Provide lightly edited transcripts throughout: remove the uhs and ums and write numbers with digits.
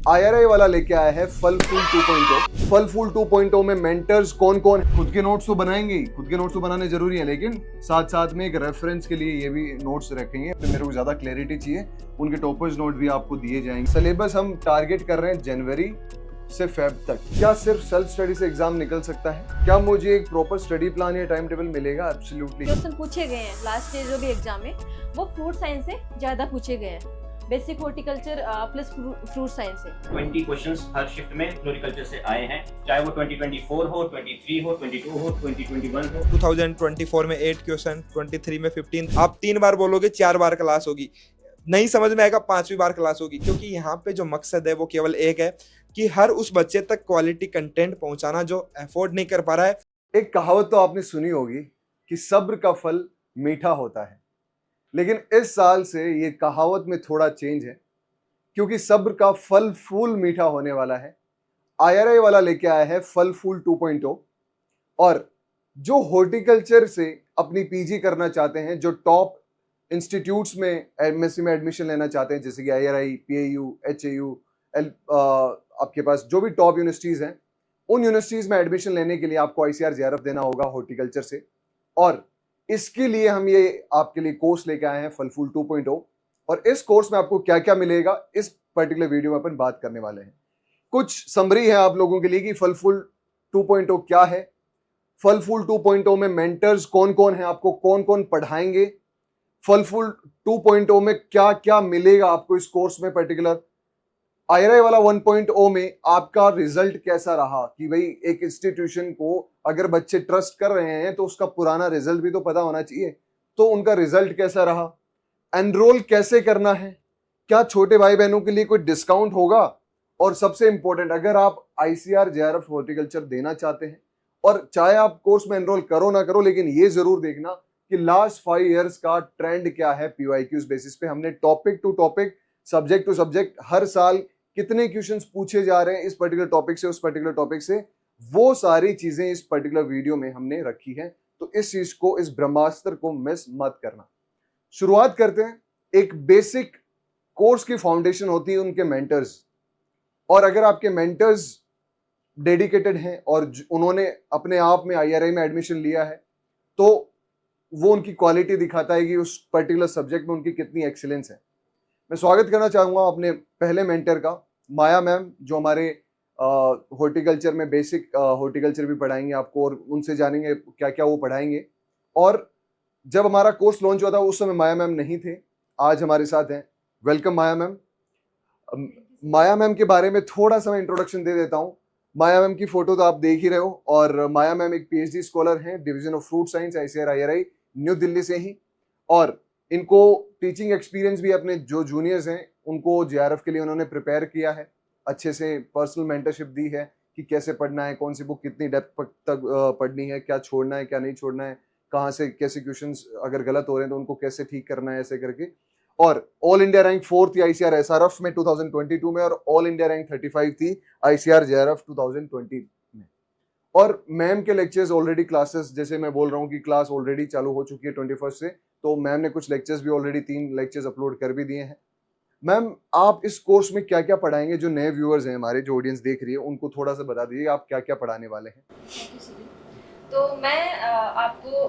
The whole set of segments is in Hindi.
IRI वाला लेके आया है फल फूल 2.0। फल फूल 2.0 में मेंटर्स कौन कौन है? खुद के नोट्स तो बनाएंगे, खुद के नोट्स तो बनाने जरूरी है, लेकिन साथ साथ में एक रेफरेंस के लिए ये भी नोट्स रखेंगे। तो मेरे को ज्यादा क्लैरिटी चाहिए, उनके टॉपर्स नोट भी आपको दिए जाएंगे। सिलेबस हम टारगेट कर रहे हैं जनवरी से फेब तक। क्या सिर्फ सेल्फ स्टडी से एग्जाम निकल सकता है? क्या मुझे एक प्रॉपर स्टडी प्लान या टाइम टेबल मिलेगा? एब्सोल्युटली। क्वेश्चन पूछे गए हैं लास्ट ईयर जो भी एग्जाम है वो फ्रूट साइंस से ज्यादा पूछे गए हैं। Basic horticulture plus fruit science है। 20 क्वेश्चंस हर शिफ्ट में फ्लोरिकल्चर से आए हैं, चाहे वो 2024 हो, 23 हो, 22 हो, 2021 हो। 2024 में 8 क्वेश्चन, 23 में 15। आप 3 बार बोलोगे 4 बार क्लास होगी, नहीं समझ में आएगा 5वीं बार क्लास होगी, क्योंकि यहाँ पे जो मकसद है वो केवल एक है कि हर उस बच्चे तक क्वालिटी कंटेंट पहुंचाना जो अफोर्ड नहीं कर पा रहा है। एक कहावत तो आपने सुनी होगी कि सब्र का फल मीठा होता है, लेकिन इस साल से ये कहावत में थोड़ा चेंज है, क्योंकि सब्र का फल फूल मीठा होने वाला है। IRI वाला लेके आया है फल फूल 2.0। और जो हॉर्टिकल्चर से अपनी PG करना चाहते हैं, जो टॉप इंस्टीट्यूट्स में MSc में एडमिशन लेना चाहते हैं, जैसे कि IRI, PAU, HAU, आपके पास जो भी टॉप यूनिवर्सिटीज हैं, उन यूनिवर्सिटीज में एडमिशन लेने के लिए आपको ICAR JRF देना होगा हॉर्टिकल्चर से। और इसके लिए हम ये आपके लिए कोर्स लेके आए हैं फल फूल 2.0। और इस कोर्स में आपको क्या क्या मिलेगा इस पर्टिकुलर वीडियो में अपन बात करने वाले हैं। कुछ समरी है आप लोगों के लिए कि फल फूल 2.0 क्या है, फल फूल 2.0 में मेंटर्स कौन कौन है, आपको कौन कौन पढ़ाएंगे, फल फूल 2.0 में क्या क्या मिलेगा आपको इस कोर्स में पर्टिकुलर। IRI वाला 1.0 में आपका रिजल्ट कैसा रहा, कि भाई एक इंस्टीट्यूशन को अगर बच्चे ट्रस्ट कर रहे हैं तो उसका पुराना रिजल्ट भी तो पता होना चाहिए, तो उनका रिजल्ट कैसा रहा, एनरोल कैसे करना है, क्या छोटे भाई बहनों के लिए कोई डिस्काउंट होगा, और सबसे इंपॉर्टेंट अगर आप ICAR JRF हॉर्टिकल्चर देना चाहते हैं, और चाहे आप कोर्स में एनरोल करो ना करो, लेकिन ये जरूर देखना कि लास्ट 5 इयर्स का ट्रेंड क्या है। PYQs बेसिस पे हमने topic to topic, subject to subject, हर साल कितने क्वेश्चंस पूछे जा रहे हैं इस पर्टिकुलर टॉपिक से, उस पर्टिकुलर टॉपिक से, वो सारी चीजें इस पर्टिकुलर वीडियो में हमने रखी है। तो इस चीज को, इस ब्रह्मास्त्र को मिस मत करना। शुरुआत करते हैं। एक बेसिक कोर्स की फाउंडेशन होती है उनके मेंटर्स, और अगर आपके मेंटर्स डेडिकेटेड हैं और उन्होंने अपने आप में IRI में एडमिशन लिया है, तो वो उनकी क्वालिटी दिखाता है कि उस पर्टिकुलर सब्जेक्ट में उनकी कितनी एक्सीलेंस है। मैं स्वागत करना चाहूंगा अपने पहले मेंटर का, माया मैम, जो हमारे हॉर्टिकल्चर में बेसिक हॉर्टिकल्चर भी पढ़ाएंगे आपको, और उनसे जानेंगे क्या क्या वो पढ़ाएंगे। और जब हमारा कोर्स लॉन्च हुआ था उस समय माया मैम नहीं थे, आज हमारे साथ हैं। वेलकम माया मैम। माया मैम के बारे में थोड़ा सा मैं इंट्रोडक्शन दे देता हूँ। माया मैम की फोटो तो आप देख ही रहे हो, और माया मैम एक PhD स्कॉलर हैं, division of fruit science, ICAR IRI, new Delhi से ही। और इनको टीचिंग एक्सपीरियंस भी, अपने जो जूनियर्स हैं उनको JRF के लिए उन्होंने प्रिपेयर किया है, अच्छे से पर्सनल मेंटरशिप दी है कि कैसे पढ़ना है, कौन सी बुक कितनी डेप्थ तक पढ़नी है, क्या छोड़ना है क्या नहीं छोड़ना है, कहाँ से कैसे क्वेश्चंस अगर गलत हो रहे हैं तो उनको कैसे ठीक करना है, ऐसे करके। और ऑल इंडिया रैंक 4 थी ICAR SRF में 2022 में, और ऑल इंडिया रैंक 35 थी ICAR JRF 2020 में। और मैम के लेक्चर्स ऑलरेडी, क्लासेस जैसे मैं बोल रहा हूँ कि क्लास ऑलरेडी चालू हो चुकी है 21 से, तो मैम ने कुछ लेक्चर्स भी ऑलरेडी 3 लेक्चर्स अपलोड कर भी दिए हैं। मैम, आप इस कोर्स में क्या क्या पढ़ाएंगे? जो नए व्यूअर्स हैं हमारे, जो ऑडियंस देख रही है, उनको थोड़ा सा बता दीजिए आप क्या क्या पढ़ाने वाले हैं। तो मैं आपको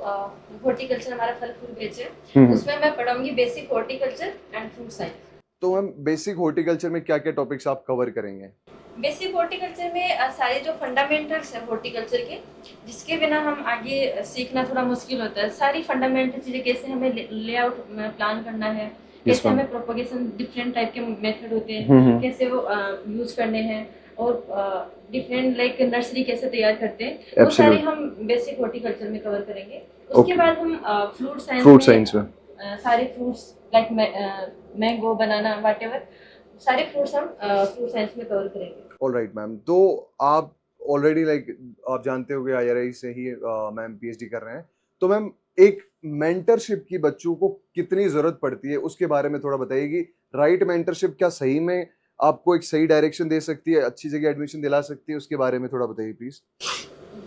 हॉर्टिकल्चर, हमारा फल फूल बेच है, उसमें मैं पढ़ाऊंगी basic horticulture and fruit science. तो मैम, बेसिक हॉर्टिकल्चर में क्या क्या टॉपिक्स आप कवर करेंगे? बेसिक हॉर्टिकल्चर में सारे जो फंडामेंटल्स है हॉर्टिकल्चर के, जिसके बिना हम आगे सीखना थोड़ा मुश्किल होता है। सारी फंडामेंटल चीज़ें, कैसे हमें लेआउट प्लान करना है, कैसे हमें प्रोपोगेशन, डिफरेंट टाइप के मेथड होते हैं, कैसे वो यूज करने हैं, और डिफरेंट लाइक नर्सरी कैसे तैयार करते हैं, वो सारे हम बेसिक हॉर्टिकल्चर में कवर करेंगे। उसके बाद हम फ्रूट साइंस में सारे फ्रूट्स लाइक मैंगो, बनाना, व्हाटएवर, सारे फ्रूट्स हम फ्रूट साइंस में कवर करेंगे। ऑलराइट मैम, तो आप ऑलरेडी आप जानते हो कि IRI से ही मैम PhD कर रहे हैं, तो मैम एक मेंटरशिप की बच्चों को कितनी जरूरत पड़ती है उसके बारे में थोड़ा बताइए कि राइट मेंटरशिप क्या सही में आपको एक सही डायरेक्शन दे सकती है, अच्छी जगह एडमिशन दिला सकती है, उसके बारे में थोड़ा बताइए प्लीज।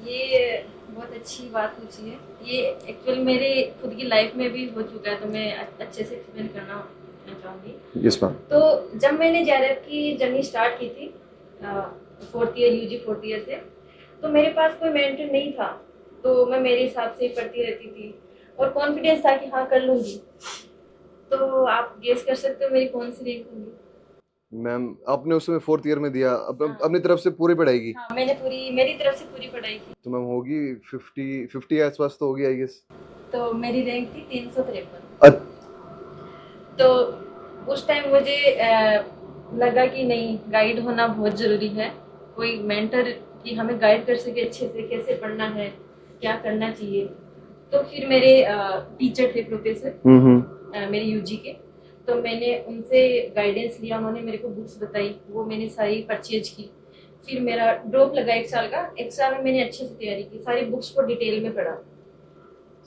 ये बहुत अच्छी बात पूछी है। ये एक्चुअल मेरे खुद की लाइफ में भी हो चुका है, तो मैं अच्छे से एक्सप्लेन करना करना चाहूँगी। Yes ma'am. तो जब मैंने जेआरएफ की जर्नी स्टार्ट की थी 4th year UG 4th year से, तो मेरे पास कोई मेंटर नहीं था, तो मैं मेरे हिसाब से ही पढ़ती रहती थी और कॉन्फिडेंस था कि हाँ कर लूँगी। तो आप गेस कर सकते हो मेरी कौन सी रैंक होगी? मैम आपने उस समय 4th ईयर में दिया हाँ। अपनी तरफ से पूरी पढ़ाई की, हाँ, मैंने मेरी तरफ से पूरी पढ़ाई की। तो मैम होगी 50 के आसपास तो होगी आई गेस। तो मेरी रैंक थी 353। तो उस टाइम मुझे लगा कि नहीं, गाइड होना बहुत ज़रूरी है, कोई मेंटर कि हमें गाइड कर सके अच्छे से, कैसे पढ़ना है, क्या करना चाहिए। तो फिर मेरे टीचर थे, प्रोफेसर मेरे यूजी के, तो मैंने उनसे गाइडेंस लिया, उन्होंने मेरे को बुक्स बताई, वो मैंने सारी परचेज की। फिर मेरा ड्रॉप लगा 1 साल का, 1 साल में मैंने अच्छे से तैयारी की, सारी बुक्स को डिटेल में पढ़ा।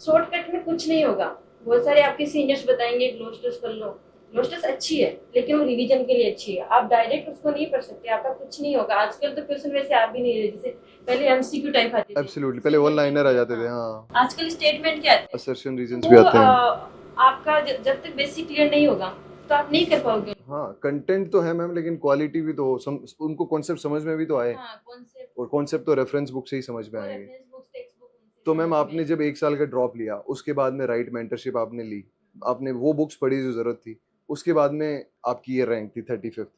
शॉर्टकट में कुछ नहीं होगा, बहुत सारे आपके सीनियर्स बताएंगे ग्लोस्टर्स कर लो, ग्लोस्टर्स अच्छी है लेकिन वो रिवीजन के लिए अच्छी है, आप डायरेक्ट उसको नहीं पढ़ सकते, आपका कुछ नहीं होगा। आजकल तो क्वेश्चन वैसे आ भी नहीं रहे, जैसे पहले एमसीक्यू टाइप आते थे, एब्सोल्युटली, पहले वन लाइनर आ जाते थे। हाँ, आजकल स्टेटमेंट क्या आते हैं, असर्शन रीजंस भी आते हैं। आपका जब तक बेसिक क्लियर नहीं होगा तो आप नहीं कर पाओगे। हाँ, कंटेंट तो है मैम, लेकिन क्वालिटी भी तो उनको कॉन्सेप्ट समझ में भी तो आए। हाँ, कॉन्सेप्ट और कॉन्सेप्ट तो रेफरेंस बुक से ही समझ में और आएंगे। रेफरेंस बुक्स, टेक्स्ट बुक उनसे तो मैम समझ आपने में। जब 1 साल का ड्रॉप लिया, उसके बाद में राइट मेंटरशिप आपने ली, आपने वो बुक्स पढ़ी जो जरूरत थी, उसके बाद में आपकी ये रैंक थी 35th।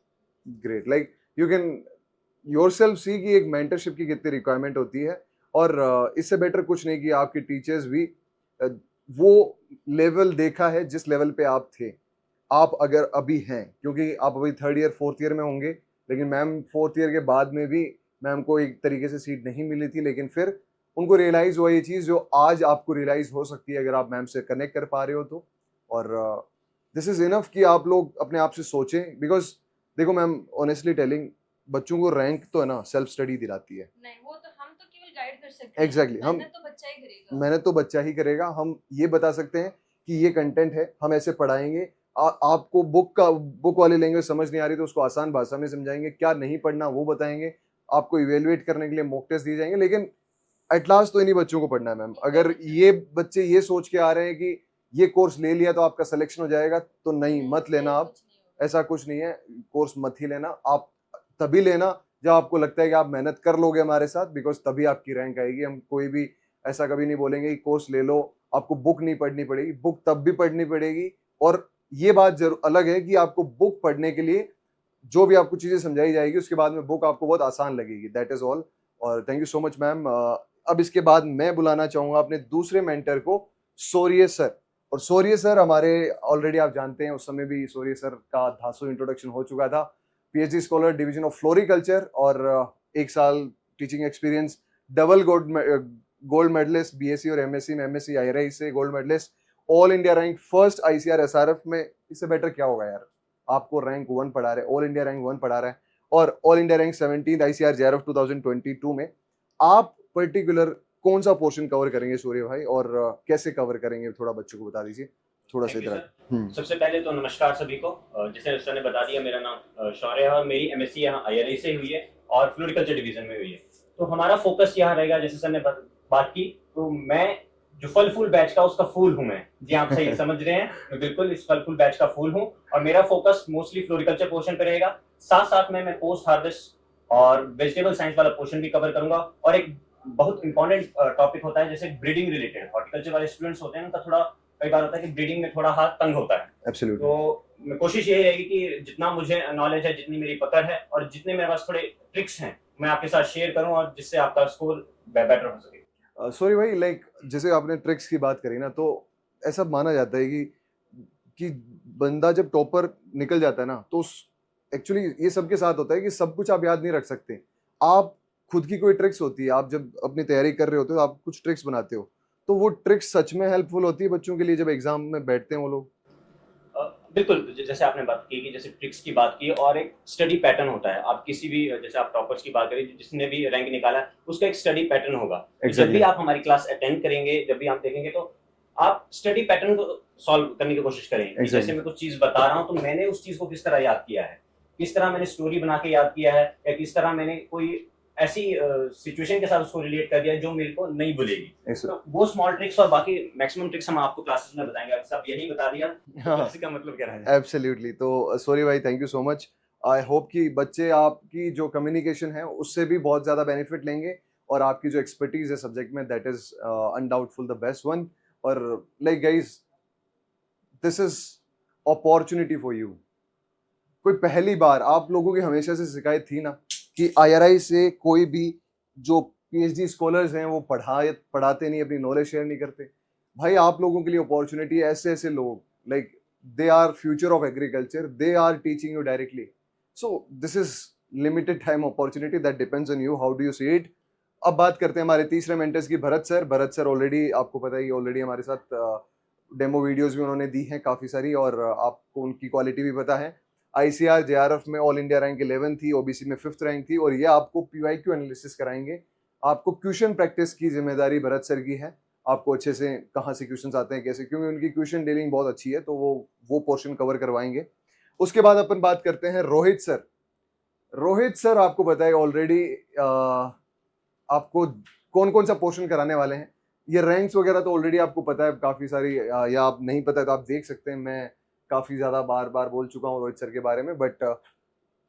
Great, like you can yourself see कि एक मेंटरशिप की कितनी रिक्वायरमेंट होती है। और इससे बेटर कुछ नहीं कि आपके टीचर्स भी वो लेवल देखा है जिस लेवल पे आप थे, आप अगर अभी हैं, क्योंकि आप अभी 3rd ईयर 4th ईयर में होंगे, लेकिन मैम 4th ईयर के बाद में भी मैम को एक तरीके से सीट नहीं मिली थी, लेकिन फिर उनको रियलाइज हुआ ये चीज़ जो आज आपको रियलाइज हो सकती है अगर आप मैम से कनेक्ट कर पा रहे हो तो। और दिस इज इनफ कि आप लोग अपने आप से सोचें, बिकॉज देखो मैम, ऑनेस्टली टेलिंग, बच्चों को रैंक तो है ना सेल्फ स्टडी दिलाती है। नहीं, वो तो हम तो केवल गाइड कर सकते हैं। एग्जैक्टली, हम मेहनत तो बच्चा ही करेगा। मेहनत तो बच्चा ही करेगा। हम ये बता सकते हैं कि ये कंटेंट है, हम ऐसे पढ़ाएंगे। आपको बुक वाली लैंग्वेज समझ नहीं आ रही तो उसको आसान भाषा में समझाएंगे, क्या नहीं पढ़ना वो बताएंगे, आपको इवेलुएट करने के लिए मॉक टेस्ट दिए जाएंगे। लेकिन एट लास्ट तो इन्हीं बच्चों को पढ़ना है मैम। अगर ये बच्चे ये सोच के आ रहे हैं कि ये कोर्स ले लिया तो आपका सिलेक्शन हो जाएगा, तो नहीं, मत लेना आप, ऐसा कुछ नहीं है। कोर्स मत ही लेना, आप तभी लेना जब आपको लगता है कि आप मेहनत कर लोगे हमारे साथ, बिकॉज तभी आपकी रैंक आएगी। हम कोई भी ऐसा कभी नहीं बोलेंगे कि कोर्स ले लो, आपको बुक नहीं पढ़नी पड़ेगी, बुक तब भी पढ़नी पड़ेगी। और ये बात जरूर अलग है कि आपको बुक पढ़ने के लिए जो भी आपको चीजें समझाई जाएगी उसके बाद में बुक आपको बहुत आसान लगेगी, दैट इज ऑल। और thank you so much ma'am. अब इसके बाद मैं बुलाना चाहूंगा अपने दूसरे मेंटर को, सौर्य सर। और सौर्य सर हमारे ऑलरेडी आप जानते हैं, उस समय भी सौर्य सर का धासु इंट्रोडक्शन हो चुका था। PhD scholar, division of floriculture, और 1 साल teaching experience, double gold medalist BSc और एमएससी में, एमएससी आईआरआई से gold medalist, all India rank first ICR SRF में। इससे बेटर क्या होगा यार, आपको रैंक 1 पढ़ा रहे, ऑल इंडिया रैंक 1 पढ़ा रहा है, और all India rank 17 ICR JRF 2022 में। आप पर्टिकुलर कौन सा पोर्शन कवर करेंगे सूर्य भाई, और कैसे कवर करेंगे, थोड़ा बच्चों को बता दीजिए थोड़ा सा इधर। सबसे पहले तो नमस्कार सभी को। जैसे सर ने बता दिया, मेरा नाम शौर्य है और मेरी एमएससी यहाँ आईआरआई से हुई है और फ्लोरिकल्चर डिवीजन में हुई है। तो हमारा फोकस यहाँ रहेगा, जैसे सर ने बात की, तो मैं जो फल फूल बैच का उसका फूल हूँ मैं। जी आप सही समझ रहे हैं, मैं बिल्कुल इस फल फूल बैच का फूल हूँ और मेरा फोकस मोस्टली फ्लोरिकल्चर पोर्शन पे रहेगा। साथ साथ में मैं पोस्ट हार्वेस्ट और वेजिटेबल साइंस वाला पोर्शन भी कवर करूंगा। और एक बहुत इंपॉर्टेंट टॉपिक होता है जैसे ब्रीडिंग रिलेटेड, हॉर्टिकल्चर वाले स्टूडेंट्स होते हैं उनका थोड़ा कई बार होता है कि ब्रीडिंग में थोड़ा हाथ तंग होता है। एब्सोल्युटली। तो कोशिश यही रहेगी कि जितना मुझे नॉलेज है, जितनी मेरी पकड़ है और जितने मेरे पास थोड़े ट्रिक्स हैं, मैं आपके साथ शेयर करूं और जिससे आपका स्कोर बेटर हो सके। सॉरी भाई, लाइक जैसे आपने ट्रिक्स की बात करी ना, तो ऐसा माना जाता है कि बंदा जब टॉपर निकल जाता है ना, तो एक्चुअली ये सबके साथ होता है कि सब कुछ आप याद नहीं रख सकते। आप खुद की कोई ट्रिक्स होती है, आप जब अपनी तैयारी कर रहे होते हो आप कुछ ट्रिक्स बनाते हो, तो वो ट्रिक्स सच में हेल्पफुल होती है बच्चों के लिए जब एग्जाम में बैठते हैं वो लोग। बिल्कुल, जैसे आपने बात की कि जैसे ट्रिक्स की बात की, और एक स्टडी पैटर्न होता है। आप किसी भी, जैसे आप टॉपर्स की बात करें, जिसने भी रैंक निकाला है उसका एक स्टडी पैटर्न होगा। जब भी आप हमारी क्लास अटेंड करेंगे, जब भी आप देखेंगे, तो आप स्टडी पैटर्न को सॉल्व करने की कोशिश करेंगे। जैसे मैं कुछ चीज बता रहा हूँ तो मैंने उस चीज को किस तरह याद किया है, किस तरह मैंने स्टोरी बना के याद किया है, या किस तरह मैंने कोई ऐसी सिचुएशन के साथ उसको रिलेट कर दिया जो मेरे को नहीं भूलेगी। ऐसे- तो वो स्मॉल ट्रिक्स और बाकी मैक्सिमम ट्रिक्स हम आपको क्लासेस में बताएंगे। सब यही बता दिया हाँ। क्लास का मतलब क्या है? एब्सोल्युटली। तो सॉरी भाई, thank you so much. I hope कि बच्चे आपकी जो कम्युनिकेशन है उससे भी बहुत ज़्यादा बेनिफिट लेंगे, और आपकी जो एक्सपर्टीज है सब्जेक्ट में that is undoubtful the best one. और like guys, this is opportunity for you. कोई पहली बार, आप लोगों की हमेशा से शिकायत थी ना कि IRI से कोई भी जो PhD स्कॉलर्स हैं वो पढ़ाते नहीं, अपनी नॉलेज शेयर नहीं करते। भाई आप लोगों के लिए अपॉर्चुनिटी है, ऐसे ऐसे लोग like they are future of agriculture, they are teaching you directly. So this is limited time opportunity that depends on you, how do you see it. अब बात करते हैं हमारे तीसरे मेंटर्स की, Bharat sir. Bharat sir already आपको पता ही, ऑलरेडी हमारे साथ डेमो वीडियोस भी उन्होंने दी हैं काफ़ी सारी, और आपको उनकी क्वालिटी भी पता है। ICR JRF में ऑल इंडिया रैंक 11 थी, OBC में 5th रैंक थी, और ये आपको PYQ एनालिसिस कराएंगे। आपको क्वेश्चन प्रैक्टिस की जिम्मेदारी भरत सर की है, आपको अच्छे से कहाँ से क्वेश्चंस आते हैं कैसे, क्योंकि उनकी क्वेश्चन डीलिंग बहुत अच्छी है, तो वो पोर्शन कवर करवाएंगे। उसके बाद अपन बात करते हैं रोहित सर। रोहित सर आपको पता है ऑलरेडी आपको कौन कौन सा पोर्शन कराने वाले हैं। ये रैंक्स वगैरह तो ऑलरेडी आपको पता है काफ़ी सारी, या आप नहीं पता है तो आप देख सकते हैं। मैं काफ़ी ज़्यादा बार बार बोल चुका हूँ रोहित सर के बारे में, बट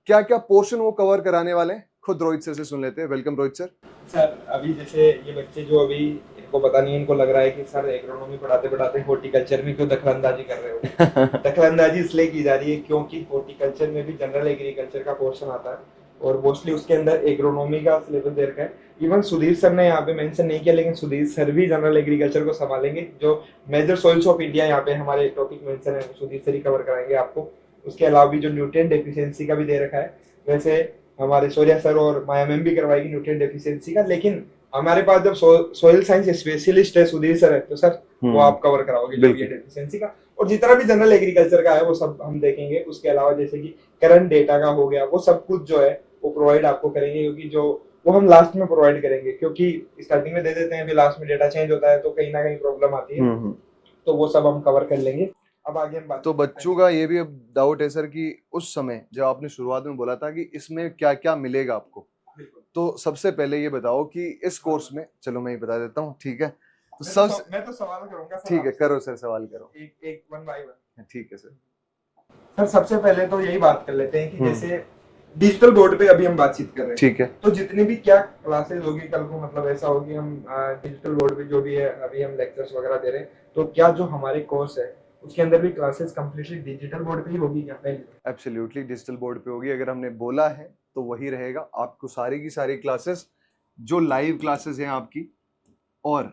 क्या क्या पोर्शन वो कवर कराने वाले हैं खुद रोहित सर से सुन लेते हैं। Welcome Rohit sir. सर अभी जैसे ये बच्चे जो अभी इनको पता नहीं, इनको लग रहा है कि सर एग्रोनॉमी पढ़ाते पढ़ाते हॉर्टिकल्चर में क्यों दखलंदाजी कर रहे हो। दखलंदाजी इसलिए की जा रही है क्योंकि हॉर्टिकल्चर में भी जनरल एग्रीकल्चर का पोर्शन आता है, और मोस्टली उसके अंदर एग्रोनॉमी का सिलेबस दे रखा है। इवन सुधीर सर ने यहाँ पे मेंशन नहीं किया, लेकिन सुधीर सर भी जनरल एग्रीकल्चर को संभालेंगे। जो मेजर सॉइल्स ऑफ इंडिया यहाँ पे हमारे टॉपिक मेंशन है, सुधीर सर ही कवर कराएंगे आपको। उसके अलावा भी जो न्यूट्रिएंट डेफिशिएंसी का भी दे रखा है, वैसे हमारे शौर्या सर और माया मैम भी करवाएगी न्यूट्रिएंट डेफिशिएंसी का। लेकिन हमारे पास जब सॉइल साइंस स्पेशलिस्ट है सुधीर सर है, तो सर वो आप कवर कराओगे जो ये डेफिशिएंसी का, और जितना भी जनरल एग्रीकल्चर का है वो सब हम देखेंगे। उसके अलावा जैसे कि करंट डेटा का हो गया, वो सब कुछ जो है वो प्रोवाइड आपको करेंगे, क्योंकि जो वो हम लास्ट में प्रोवाइड करेंगे, क्योंकि स्टार्टिंग में दे देते हैं, फिर लास्ट में डेटा चेंज होता है तो कहीं ना कहीं प्रॉब्लम आती है। तो वो सब हम कवर कर लेंगे। अब आगे हम बात तो बच्चों का ये भी अब डाउट है सर कि उस समय जब आपने शुरुआत में बोला था कि इसमें क्या क्या मिलेगा आपको, तो सबसे पहले ये बताओ कि इस कोर्स में, चलो मैं ही बता देता हूँ, ठीक है। तो मैं तो सवाल करूंगा सर। ठीक है, करो सर, सवाल करो। एक वन बाय वन। ठीक है सर। सर सबसे पहले तो यही बात कर लेते हैं कि जैसे डिजिटल बोर्ड पे अभी हम बातचीत कर रहे हैं, ठीक है। तो जितनी भी क्या क्लासेस होगी कल को, मतलब ऐसा होगी हम डिजिटल बोर्ड पे जो भी है अभी हम लेक्चर्स वगैरह दे रहे हैं, तो क्या जो हमारे कोर्स है उसके अंदर भी क्लासेस कंप्लीटली डिजिटल बोर्ड पे ही होगी क्या? पहले एब्सोल्युटली डिजिटल बोर्ड पे होगी। अगर हमने बोला है तो वही रहेगा। आपको सारी की सारी क्लासेस जो लाइव क्लासेस हैं आपकी, और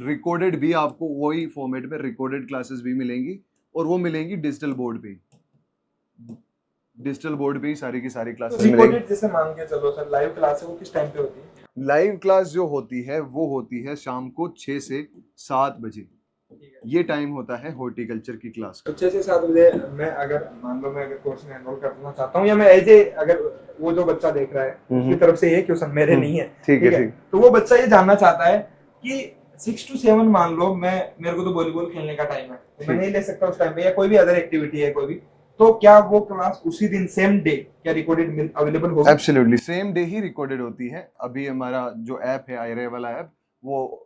रिकॉर्डेड भी आपको वही फॉर्मेट में रिकॉर्डेड क्लासेस भी मिलेंगी, और वो मिलेंगी डिजिटल बोर्ड पे। डिजिटल बोर्ड पे ही सारी की सारी क्लासेस मिलेंगी। रिकॉर्डेड जैसे मान के चलो सर, लाइव क्लास है वो किस टाइम पे होती है? लाइव क्लास जो होती है वो होती है शाम को 6 से 7 बजे। ये टाइम होता है हॉर्टिकल्चर की क्लास का। तो 6 से 7 बजे मैं अगर मान लो मैं अगर कोर्स में एनरोल करना चाहता हूँ, या मैं एज ए अगर वो जो बच्चा देख रहा है उसकी तरफ से ये क्वेश्चन मेरे नहीं है, ठीक है, तो वो बच्चा ये जानना चाहता है कि 6 to 7 मान लो मेरे को तो वॉलीबॉल खेलने का टाइम है, तो मैं नहीं ले सकता उस टाइम पे, या कोई भी अदर एक्टिविटी है कोई भी, तो क्या वो क्लास उसी दिन सेम डे क्या रिकॉर्डेड अवेलेबल होगी? एब्सोल्युटली सेम डे ही रिकॉर्डेड होती है। अभी हमारा जो ऐप है IRI वाला ऐप, वो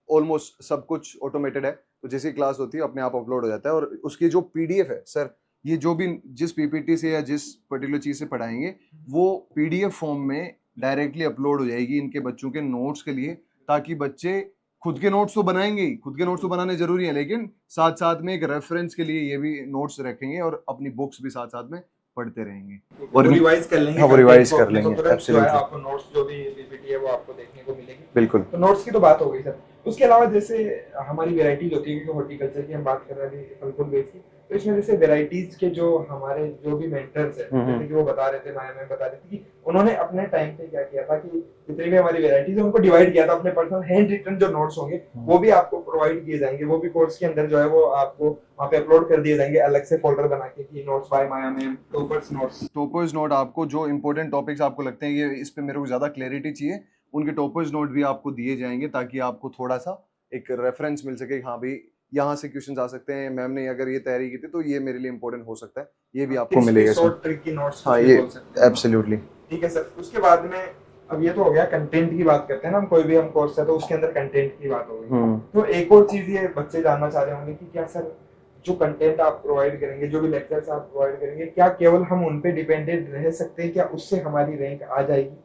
ऑलमोस्ट सब कुछ ऑटोमेटेड है, तो जैसी क्लास होती है अपने आप अपलोड हो जाता है। और उसकी जो PDF है सर, ये जो भी जिस PPT से या जिस पर्टिकुलर चीज़ से पढ़ाएंगे वो PDF फॉर्म में डायरेक्टली अपलोड हो जाएगी इनके बच्चों के नोट्स के लिए, ताकि बच्चे खुद के नोट्स तो बनाएंगे ही, खुद के नोट्स तो बनाने जरूरी है, लेकिन साथ साथ में एक रेफरेंस के लिए ये भी नोट्स रखेंगे, और अपनी बुक्स भी साथ साथ में पढ़ते रहेंगे और रिवाइज कर लेंगे। हाँ, वो रिवाइज कर लेंगे। एब्सोल्युटली आपको नोट्स जो भी PPT है वो आपको देखने को मिलेगी। बिल्कुल। तो नोट्स की तो बात हो गई सर। उसके अलावा जैसे हमारी वेराइटीज होती है, क्योंकि हॉर्टिकल्चर की हम बात कर रहे हैं फल-फूल बेस की, तो इसमें जैसे वेराइटीज के जो हमारे जो भी मेंटर्स हैं, जैसे कि वो बता रहे थे, माया मैम बता रही थी कि उन्होंने अपने टाइम पे क्या किया था कि जितनी भी हमारी वेराइटीज है उनको डिवाइड किया था। अपने पर्सनल हैंड रिटन जो नोट्स होंगे वो भी आपको प्रोवाइड किए जाएंगे, वो भी कोर्स के अंदर जो है वो आपको वहाँ पे अपलोड कर दिए जाएंगे अलग से फोल्डर बना के कि नोट्स बाय माया मैम, टॉपर्स नोट। आपको जो इंपॉर्टेंट टॉपिक्स आपको लगते हैं ये इस पे मेरे को ज्यादा क्लैरिटी चाहिए, उनके टॉपर्स नोट भी आपको दिए जाएंगे, ताकि आपको थोड़ा सा एक रेफरेंस मिल सके। हाँ भाई, यहाँ से क्वेश्चंस आ सकते हैं, मैम ने अगर ये तैयारी की थी तो ये मेरे लिए इंपॉर्टेंट हो सकता है, ये भी आपको मिलेगा। शॉर्ट ट्रिक की नोट्स। हाँ, ये एब्सोल्युटली ठीक है सर। उसके बाद में अब ये तो हो गया कंटेंट की बात करते हैं ना, हम कोई भी हम कोर्स है तो उसके अंदर कंटेंट की बात हो गई। तो एक और चीज ये बच्चे जानना चाह रहे होंगे कि क्या सर जो कंटेंट आप प्रोवाइड करेंगे, जो भी लेक्चर्स आप प्रोवाइड करेंगे, क्या केवल हम उन पे डिपेंडेंट रह सकते हैं, क्या उससे हमारी रैंक आ जाएगी?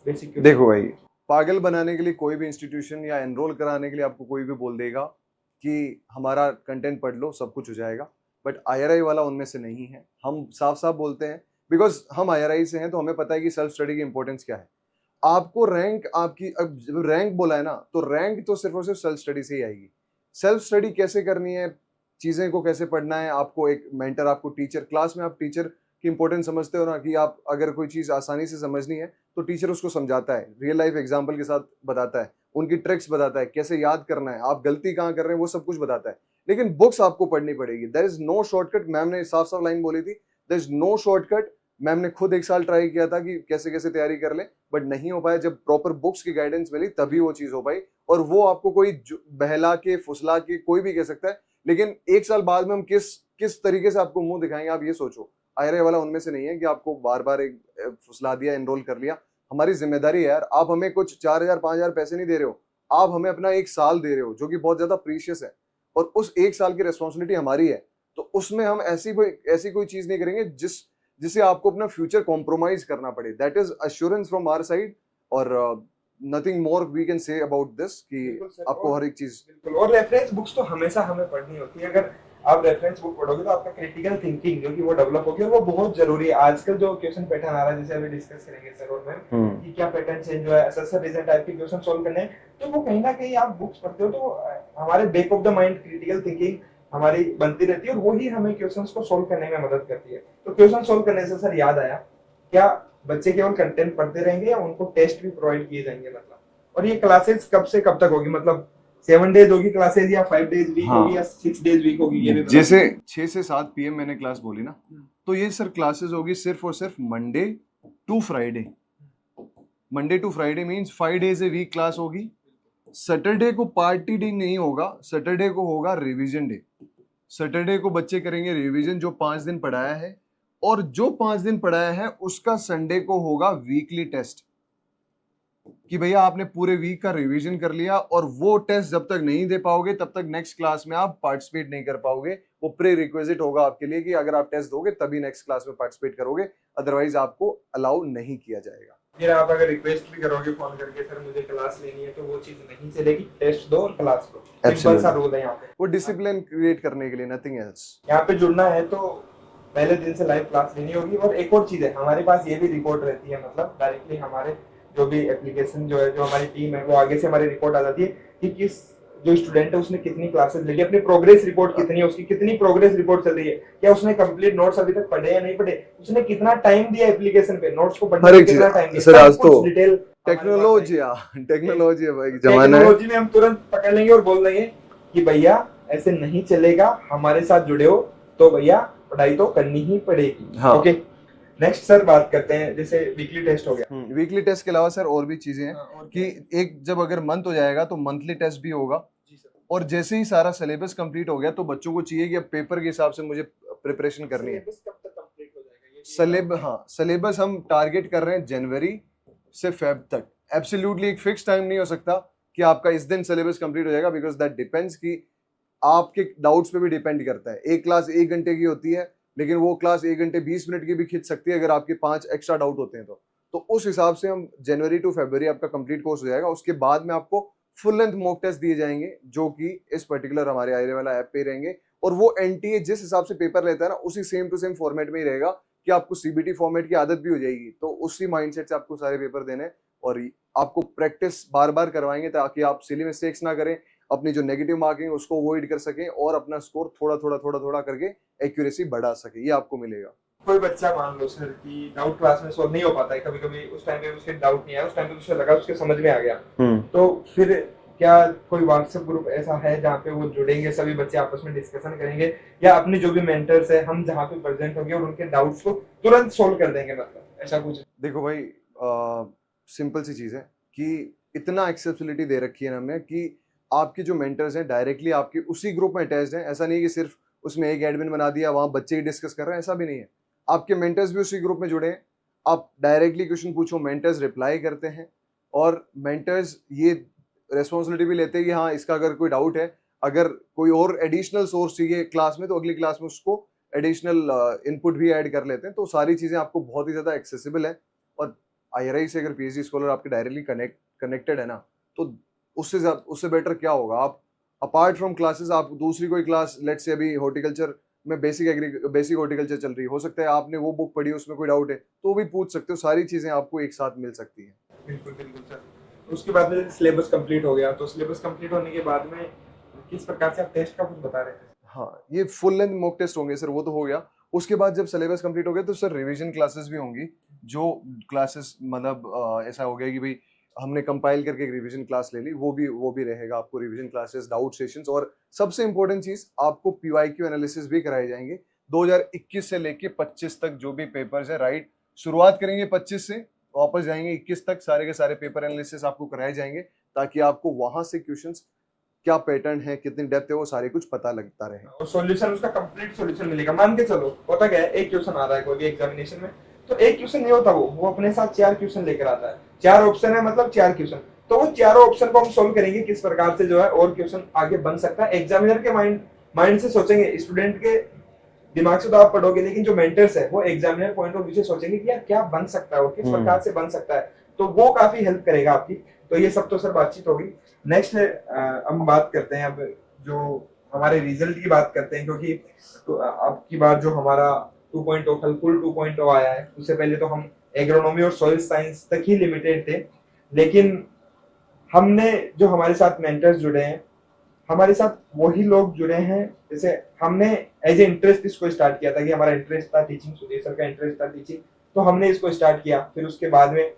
बेसिक देखो भाई, पागल बनाने के लिए कोई भी इंस्टीट्यूशन या एनरोल कराने के लिए आपको कोई भी बोल देगा कि हमारा कंटेंट पढ़ लो सब कुछ हो जाएगा, बट IRI वाला उनमें से नहीं है। हम साफ साफ बोलते हैं बिकॉज हम IRI से हैं तो हमें पता है कि सेल्फ स्टडी की इंपॉर्टेंस क्या है। आपको रैंक आपकी, अब जब रैंक बोला है ना, तो रैंक तो सिर्फ और सिर्फ सेल्फ स्टडी से ही आएगी। सेल्फ स्टडी कैसे करनी है, चीज़ें को कैसे पढ़ना है, आपको एक मेंटर, आपको टीचर, क्लास में आप टीचर की इंपॉर्टेंस समझते हो ना, कि आप अगर कोई चीज़ आसानी से समझनी है तो टीचर उसको समझाता है, रियल लाइफ एग्जाम्पल के साथ बताता है, उनकी ट्रिक्स बताता है, कैसे याद करना है, आप गलती कहाँ कर रहे हैं वो सब कुछ बताता है। लेकिन बुक्स आपको पढ़नी पड़ेगी। There is no shortcut. Ma'am ने साफ साफ लाइन बोली थी, there is no shortcut. Ma'am ने खुद 1 साल ट्राई किया था कि कैसे कैसे तैयारी कर ले, बट नहीं हो पाया। जब प्रॉपर बुक्स की गाइडेंस मिली तभी वो चीज़ हो पाई। और वो आपको कोई बहला के फुसला के कोई भी कह सकता है, लेकिन 1 साल बाद में हम किस तरीके से आपको मुंह दिखाएंगे, आप ये सोचो। IRI वाला उनमें से नहीं है कि आपको बार बार एक फुसला दिया, एनरोल कर लिया। हमारी जिम्मेदारी है यार, आप हमें कुछ 4000 5000 पैसे नहीं दे रहे हो, आप हमें अपना 1 साल दे रहे हो, जो कि बहुत ज्यादा प्रीशियस है, और उस 1 साल की रिस्पॉन्सिबिलिटी हमारी है। तो उसमें हम ऐसी कोई चीज नहीं करेंगे जिसे आपको अपना फ्यूचर कॉम्प्रोमाइज करना पड़े। That is assurance from our side, और nothing more we can say about this कि आपको हर एक चीज। बिल्कुल। और रेफरेंस बुक्स तो हमेशा हमें पढ़नी होती है। अगर आप रेफरेंस बुक पढ़ोगे तो आपका क्रिटिकल थिंकिंग जो कि वो डेवलप होगी, और वो बहुत जरूरी है। आजकल जो क्वेश्चन पैटर्न आ रहा है, जैसे अभी डिस्कस करेंगे सर और मैम कि क्या पैटर्न चेंज हुआ है, असर रीजन टाइप के क्वेश्चन सॉल्व करने हैं, तो वो कहीं ना कहीं आप बुक्स पढ़ते हो तो हमारे back of the mind critical thinking हमारी बनती रहती है, और वही हमें क्वेश्चंस को सॉल्व करने में मदद करती है। तो क्वेश्चन सॉल्व करने से सर याद आया, क्या बच्चे केवल कंटेंट पढ़ते रहेंगे या उनको टेस्ट भी प्रोवाइड किए जाएंगे? मतलब, और ये क्लासेस कब से कब तक होगी? मतलब 7 डेज होगी क्लासेस या 5 डेज वीक होगी या 6 डेज वीक होगी? ये भी जैसे 6 से 7 PM मैंने क्लास बोली ना, तो ये सर क्लासेस होगी सिर्फ और सिर्फ Monday to Friday. Monday to Friday means 5 days a week class होगी। सैटरडे को पार्टी डे नहीं होगा, सैटरडे को होगा रिवीजन डे। सैटरडे को बच्चे करेंगे रिवीजन जो 5 दिन पढ़ाया है, और जो 5 दिन पढ़ाया है उसका संडे को होगा वीकली टेस्ट, कि भैया आपने पूरे वीक का रिवीजन कर लिया, और वो टेस्ट जब तक नहीं दे पाओगे तब तक नेक्स्ट क्लास में आप पार्टिसिपेट नहीं कर पाओगे। वो प्री रिक्विजिट होगा आपके लिए कि अगर आप टेस्ट दोगे तभी नेक्स्ट क्लास में पार्टिसिपेट करोगे, अदरवाइज आपको अलाउ नहीं किया जाएगा। फिर आप अगर रिक्वेस्ट भी करोगे फोन करके, सर मुझे क्लास लेनी है, तो वो चीज नहीं चलेगी। टेस्ट दो और क्लास लो, सिंपल सा रूल है यहाँ पे। वो डिसिप्लिन क्रिएट करने के लिए, नथिंग एल्स। यहाँ पे जुड़ना है तो पहले दिन से लाइव क्लास लेनी होगी। और एक और चीज है, हमारे पास ये भी रिपोर्ट रहती है, मतलब डायरेक्टली हमारे जो भी एप्लीकेशन जो है, जो हमारी टीम है, वो आगे से हमारी रिपोर्ट आ जाती है कि किस जो स्टूडेंट है उसने कितनी क्लासेस ली, अपनी प्रोग्रेस रिपोर्ट कितनी है, उसकी कितनी प्रोग्रेस रिपोर्ट चल रही है, क्या उसने कंप्लीट नोट्स अभी तक पढ़े या नहीं पढ़े, उसने कितना टाइम दिया एप्लीकेशन पे, नोट्स को पढ़ने में कितना टाइम दिया। सर आज तो डिटेल टेक्नोलॉजी है भाई, जमाना है। टेक्नोलॉजी में हम तुरंत पकड़ लेंगे और बोल देंगे कि भैया ऐसे नहीं चलेगा, हमारे साथ जुड़े हो तो भैया पढ़ाई तो करनी ही पड़ेगी। हाँ। ओके, नेक्स्ट सर बात करते हैं, जैसे वीकली टेस्ट हो गया। वीकली टेस्ट के अलावा सर और भी चीजें हैं कि एक जब अगर मंथ हो जाएगा तो मंथली टेस्ट भी होगा। और जैसे ही सारा सिलेबस कंप्लीट हो गया तो बच्चों को चाहिए कि अब पेपर के हिसाब से मुझे प्रिपरेशन करनी है। सिलेबस हम टारगेट कर रहे हैं जनवरी से फेब तक। एब्सोल्युटली एक फिक्स टाइम नहीं हो सकता कि आपका इस दिन सिलेबस कंप्लीट हो जाएगा, बिकॉज दैट डिपेंड्स कि आपके डाउट्स पे भी डिपेंड करता है। एक क्लास 1 घंटे की होती है, लेकिन वो क्लास 1 घंटे 20 मिनट की भी खिंच सकती है अगर आपके 5 एक्स्ट्रा डाउट होते हैं तो उस हिसाब से हम जनवरी टू फरवरी आपका कंप्लीट कोर्स हो जाएगा। उसके बाद में आपको फुल लेंथ मॉक टेस्ट दिए जाएंगे, जो कि इस पर्टिकुलर हमारे IRI वाला ऐप पे रहेंगे। और वो NTA जिस हिसाब से पेपर लेता है ना, उसी सेम टू सेम फॉर्मेट में ही रहेगा कि आपको CBT फॉर्मेट की आदत भी हो जाएगी। तो उसी माइंडसेट से आपको सारे पेपर देने हैं, और आपको प्रैक्टिस बार बार करवाएंगे ताकि आप सिली मिस्टेक्स ना करें, अपनी जो नेगेटिव मार्किंग उसको अवॉइड कर सकें, और अपना स्कोर थोड़ा थोड़ा करके एक्यूरेसी बढ़ा सके। ये आपको मिलेगा। कोई बच्चा मान लो सर कि डाउट क्लास में सॉल्व नहीं हो पाता है, कभी कभी उस टाइम पे उसके डाउट नहीं आया, उस टाइम पे उसे लगा उसके समझ में आ गया, तो फिर क्या कोई व्हाट्सएप ग्रुप ऐसा है जहाँ पे वो जुड़ेंगे, सभी बच्चे आपस में डिस्कशन करेंगे, या अपने जो भी मेंटर्स है हम जहाँ पे प्रेजेंट होंगे और उनके डाउट्स को तुरंत सॉल्व कर देंगे, मतलब ऐसा कुछ? देखो भाई, सिंपल सी चीज़ है कि इतना एक्सेसिबिलिटी दे रखी है हमने कि आपके जो मेंटर्स हैं डायरेक्टली आपके उसी ग्रुप में अटैच्ड हैं। ऐसा नहीं कि सिर्फ उसमें एक एडमिन बना दिया, वहाँ बच्चे ही डिस्कस कर रहे हैं, ऐसा भी नहीं है। आपके मेंटर्स भी उसी ग्रुप में जुड़े हैं। आप डायरेक्टली क्वेश्चन पूछो, मेंटर्स रिप्लाई करते हैं, और मेंटर्स ये रेस्पॉन्सिबिलिटी भी लेते हैं कि हाँ इसका अगर कोई डाउट है, अगर कोई और एडिशनल सोर्स चाहिए क्लास में, तो अगली क्लास में उसको एडिशनल इनपुट भी ऐड कर लेते हैं। तो सारी चीज़ें आपको बहुत ही ज़्यादा एक्सेसिबल है। और IRI से अगर PhD स्कॉलर आपके डायरेक्टली कनेक्टेड है ना, तो उससे बेटर क्या होगा। आप अपार्ट फ्रॉम क्लासेस आप दूसरी कोई क्लास, लेट्स से अभी हॉर्टिकल्चर में बेसिक हॉर्टिकल्चर चल रही है, हो सकता है आपने वो बुक पढ़ी, उसमें कोई डाउट है तो भी पूछ सकते हो। सारी चीज़ें आपको एक साथ मिल सकती हैं। बिल्कुल बिल्कुल सर। उसके बाद में सिलेबस कंप्लीट हो गया, तो सिलेबस कंप्लीट होने के बाद में किस प्रकार से आप टेस्ट का कुछ बता रहे थे? हाँ, ये फुल लेंथ मॉक टेस्ट होंगे सर, वो तो हो गया। उसके बाद जब सिलेबस कंप्लीट हो गया तो सर रिवीजन क्लासेस भी होंगी। जो क्लासेस मतलब ऐसा हो गया कि भाई हमने कंपाइल करके एक रिवीजन क्लास ले ली, वो भी रहेगा आपको, रिवीजन क्लासेस, डाउट सेशंस। और सबसे इंपॉर्टेंट चीज, आपको PYQ एनालिसिस भी कराए जाएंगे 2021 से लेके 25 तक। जो भी पेपर्स है, राइट, शुरुआत करेंगे 25 से, वापस जाएंगे 21 तक, सारे के सारे पेपर एनालिसिस आपको कराए जाएंगे, ताकि आपको वहां से क्वेश्चंस क्या पैटर्न है, कितनी डेप्थ है, वो सारे कुछ पता लगता रहे। और सॉल्यूशन, उसका कंप्लीट सॉल्यूशन मिलेगा। मान के चलो होता क्या है, एक क्वेश्चन आ रहा है कोई भी एग्जामिनेशन में, तो एक क्वेश्चन नहीं होता, वो अपने साथ 4 क्वेश्चन लेकर आता है। 4 ऑप्शन है, मतलब 4 क्वेश्चन, तो वो चारों ऑप्शन को हम सोल्व करेंगे किस प्रकार से जो है और क्वेश्चन आगे बन सकता है। एग्जामिनर के माइंड से सोचेंगे, स्टूडेंट के दिमाग से तो आप पढ़ोगे, लेकिन जो मेंटर्स है वो एग्जामिनर पॉइंट ऑफ व्यू से सोचेंगे कि यार क्या बन सकता है और किस प्रकार से बन सकता है, तो वो काफी हेल्प करेगा आपकी। तो ये सब तो सर बातचीत होगी। नेक्स्ट हम बात करते हैं अब जो हमारे रिजल्ट की बात करते हैं, क्योंकि तो अब की बार जो हमारा 2.0 कल फुल 2.0 आया है, उससे पहले तो हम एग्रोनॉमी और सॉइल साइंस तक ही लिमिटेड थे। लेकिन हमने जो हमारे साथ मेंटर्स जुड़े हैं, हमारे साथ वही लोग जुड़े हैं, जैसे हमने एज ए इंटरेस्ट इसको स्टार्ट किया था, कि हमारा इंटरेस्ट था टीचिंग, सुधीर सर का इंटरेस्ट था टीचिंग, तो हमने इसको स्टार्ट किया। फिर उसके बाद में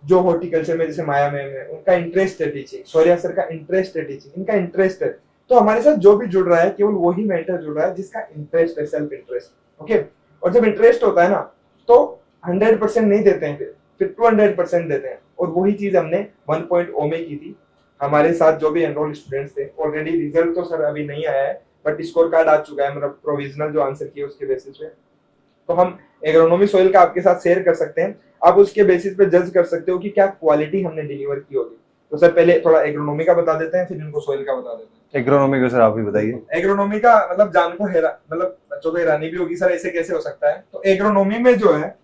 जो हॉर्टिकल्चर में जैसे माया मैम है, उनका इंटरेस्ट है टीचिंग, शौर्या सर का इंटरेस्ट है टीचिंग, इनका इंटरेस्ट है। तो हमारे साथ जो भी जुड़ रहा है, केवल वही मेंटर जुड़ रहा है जिसका इंटरेस्ट है, सेल्फ इंटरेस्ट। ओके, और जब इंटरेस्ट होता है ना, तो 100% नहीं देते हैं, फिर 200% देते हैं। और वही चीज हमने 1.0 में की थी। हमारे साथ जो भी एनरोल स्टूडेंट्स थे, ऑलरेडी रिजल्ट तो सर अभी नहीं आया है, बट स्कोर कार्ड आ चुका है, मतलब प्रोविजनल जो आंसर किए उसके बेसिस पे। तो हम एग्रोनॉमी सॉइल का आपके साथ शेयर कर सकते हैं, आप उसके बेसिस पे जज कर सकते हो कि क्या क्वालिटी हमने डिलीवर की होगी। तो सर पहले थोड़ा एग्रोनॉमी का बता देते हैं, फिर इनको सॉइल का बता देते हैं। एग्रोनॉमी को सर आप ही बताइए। एग्रोनॉमी का मतलब जान को मतलब बच्चों को हैरानी भी होगी, सर ऐसे कैसे हो सकता है। तो एग्रोनॉमी में जो है,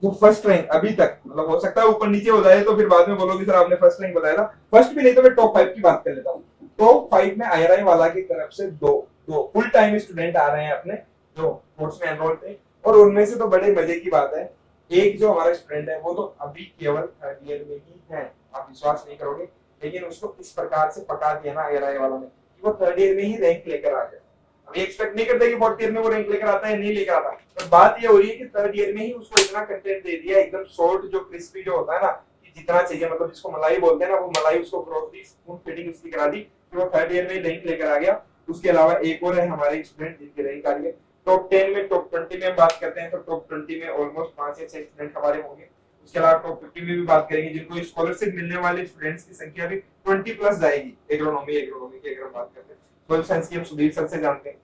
जो फर्स्ट रैंक अभी तक, मतलब हो सकता है ऊपर नीचे हो जाए, तो फिर बाद में बोलोगे सर आपने फर्स्ट रैंक बताया ना, फर्स्ट भी नहीं तो मैं टॉप 5 की बात कर लेता हूँ। टॉप 5 में IRI वाला की तरफ से दो फुल टाइम स्टूडेंट आ रहे हैं अपने, जो कोर्स में एनरोल थे। और उनमें से तो बड़े मजे की बात है, एक जो हमारा स्टूडेंट है, वो तो अभी केवल 3rd ईयर में ही है, आप विश्वास नहीं करोगे, लेकिन उसको इस प्रकार से पका दिया ना IRI वालों ने, कि वो 3rd ईयर में ही रैंक लेकर आ गया। हम एक्सपेक्ट नहीं करते कि 4th ईयर में वो रैंक लेकर आता है, नहीं लेकर आता। तो बात ये हो रही है कि 3rd ईयर में ही उसको इतना कंटेंट दे दिया, एकदम शॉर्ट, जो क्रिस्पी जो होता है ना, कि जितना चाहिए, मतलब जिसको मलाई बोलते हैं ना, वो मलाई उसको प्रॉपर्ली स्पून फीडिंग उसकी करा दी, कि वो 3rd ईयर में ही रैंक लेकर आ गया। उसके अलावा एक और है हमारे स्टूडेंट जिनकी रैंक आ रही है टॉप 10 में। टॉप 20 में हम बात करते हैं तो टॉप 20 में ऑलमोस्ट 5 या 6 स्टूडेंट हमारे होंगे। उसके अलावा टॉप 50 में भी बात करेंगे, जिनको स्कॉलरशिप मिलने वाले स्टूडेंट्स की संख्या भी 20 प्लस जाएगी। एग्रोनॉमी की अगर हम बात करते हैं, सोशल साइंस की हम सुधीर सर से जानते हैं,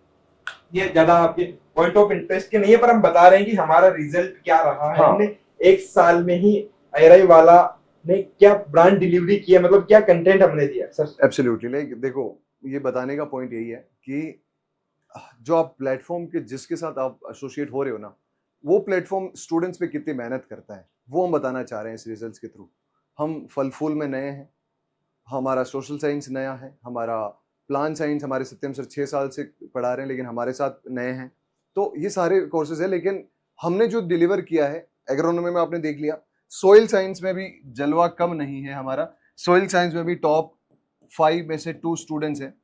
ये ज्यादा आपके पॉइंट ऑफ इंटरेस्ट के नहीं है, पर हम बता रहे हैं कि हमारा रिजल्ट क्या रहा है। हाँ। हमने एक साल में ही IRI वाला ने क्या ब्रांड डिलीवरी किया, मतलब क्या कंटेंट हमने दिया सर। एब्सोल्युटली, लाइक देखो, ये बताने का पॉइंट यही है कि जो आप प्लेटफॉर्म के जिसके साथ आप एसोसिएट हो रहे हो ना, वो प्लेटफॉर्म स्टूडेंट्स पे कितनी मेहनत करता है, वो हम बताना चाह रहे हैं इस रिजल्ट्स के थ्रू। हम फल फूल में नए हैं, हमारा सोशल साइंस नया है, हमारा प्लांट साइंस हमारे सत्यम सर 6 साल से पढ़ा रहे हैं, लेकिन हमारे साथ नए हैं। तो ये सारे कोर्सेज है, लेकिन हमने जो डिलीवर किया है एग्रोनॉमी में आपने देख लिया, सोइल साइंस में भी जलवा कम नहीं है हमारा। सोइल साइंस में भी टॉप 5 में से 2 स्टूडेंट्स हैं,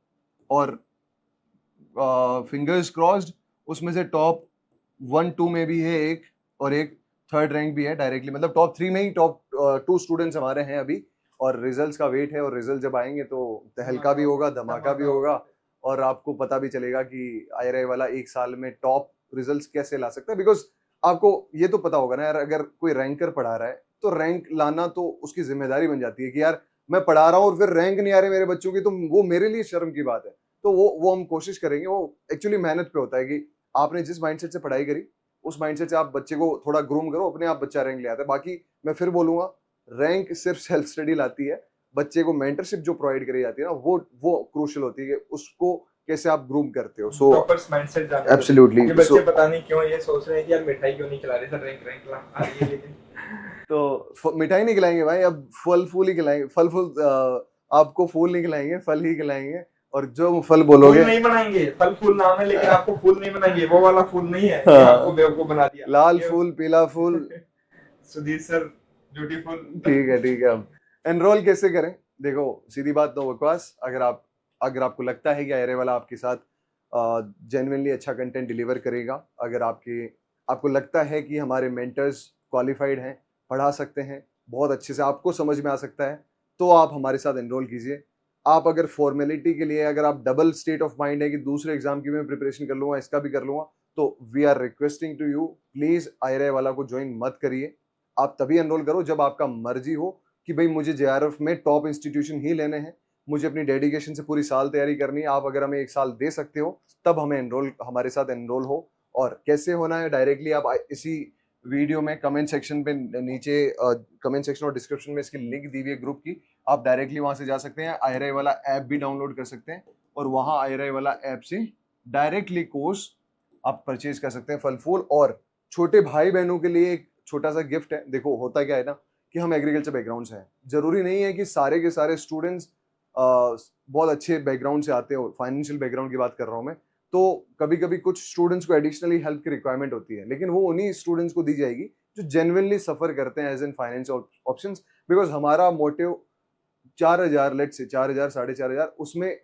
और फिंगर्स क्रॉस्ड उसमें से टॉप 1-2 में भी है एक, और एक 3rd रैंक भी है डायरेक्टली, मतलब टॉप 3 में ही टॉप 2 स्टूडेंट्स हमारे हैं अभी। और रिजल्ट्स का वेट है, और रिजल्ट जब आएंगे तो तहलका भी होगा, धमाका भी होगा, और आपको पता भी चलेगा कि IRI वाला एक साल में टॉप रिजल्ट्स कैसे ला सकता है। बिकॉज आपको ये तो पता होगा ना यार, अगर कोई रैंकर पढ़ा रहा है तो रैंक लाना तो उसकी जिम्मेदारी बन जाती है कि यार मैं पढ़ा रहा हूँ और फिर रैंक नहीं आ रही मेरे बच्चों की, तो वो मेरे लिए शर्म की बात है। तो वो हम कोशिश करेंगे। वो एक्चुअली मेहनत पे होता है कि आपने जिस माइंडसेट से पढ़ाई करी, उस माइंडसेट से आप बच्चे को थोड़ा ग्रूम करो, अपने आप बच्चा रैंक ले आता है। बाकी मैं फिर बोलूंगा, रैंक सिर्फ सेल्फ स्टडी लाती है, बच्चे को मेंटरशिप जो प्रोवाइड करी जाती है ना वो क्रूशियल होती है कि उसको कैसे आप ग्रूम करते हो। सो प्रॉपर माइंडसेट जानते हो। एब्सोल्युटली ये बच्चे पता नहीं क्यों ये सोच रहे हैं कि यार मिठाई क्यों नहीं खिला रहे सर, रैंक ला आ रही है लेकिन तो मिठाई नहीं खिलाएंगे भाई, अब फल फूल ही खिलाएंगे, आपको फूल नहीं खिलाएंगे, फल ही खिलाएंगे। और जो फल बोलोगे फूल नहीं बनाएंगे, फल फूल नाम है लेकिन आपको फूल नहीं बनाएंगे, वो वाला फूल नहीं है, हाँ। आपको बेवकूफ बना दिया। लाल फूल पीला फूल सुधीर सर ब्यूटीफुल। ठीक है। अब एनरोल कैसे करें? देखो सीधी बात, नो बकवास। अगर आपको लगता है कि आयरे वाला आपके साथ जेन्युइनली अच्छा कंटेंट डिलीवर करेगा, अगर आपको लगता है कि हमारे मेंटर्स क्वालिफाइड हैं, पढ़ा सकते हैं बहुत अच्छे से, आपको समझ में आ सकता है, तो आप हमारे साथ एनरोल कीजिए। आप अगर फॉर्मेलिटी के लिए, अगर आप डबल स्टेट ऑफ माइंड है कि दूसरे एग्जाम की मैं प्रिपरेशन कर लूँगा, इसका भी कर लूँगा, तो we are requesting to you, please आयरे वाला को ज्वाइन मत करिए। आप तभी एनरोल करो जब आपका मर्जी हो कि भाई मुझे जेआरएफ में टॉप इंस्टीट्यूशन ही लेने हैं, मुझे अपनी डेडिकेशन से पूरी साल तैयारी करनी है। आप अगर हमें 1 साल दे सकते हो तब हमारे साथ एनरोल हो। और कैसे होना है, डायरेक्टली आप इसी वीडियो में कमेंट सेक्शन पे नीचे कमेंट सेक्शन और डिस्क्रिप्शन में इसकी लिंक दी हुई है ग्रुप की, आप डायरेक्टली वहां से जा सकते हैं। आयरे वाला ऐप भी डाउनलोड कर सकते हैं और वहां आयरे वाला ऐप से डायरेक्टली कोर्स आप परचेज कर सकते हैं फल फूल। और छोटे भाई बहनों के लिए एक छोटा सा गिफ्ट है। देखो होता क्या है ना कि हम एग्रीकल्चर बैकग्राउंड से हैं, जरूरी नहीं है कि सारे के सारे स्टूडेंट्स बहुत अच्छे बैकग्राउंड से आते हो। फाइनेंशियल बैकग्राउंड की बात कर रहा हूँ मैं, तो कभी कभी कुछ स्टूडेंट्स को एडिशनली हेल्प की रिक्वायरमेंट होती है, लेकिन वो उन्हीं स्टूडेंट्स को दी जाएगी जो जेन्युइनली सफर करते हैं as in financial options. Because हमारा मोटिव 4,000 लेट से 4,000 4,500, उसमें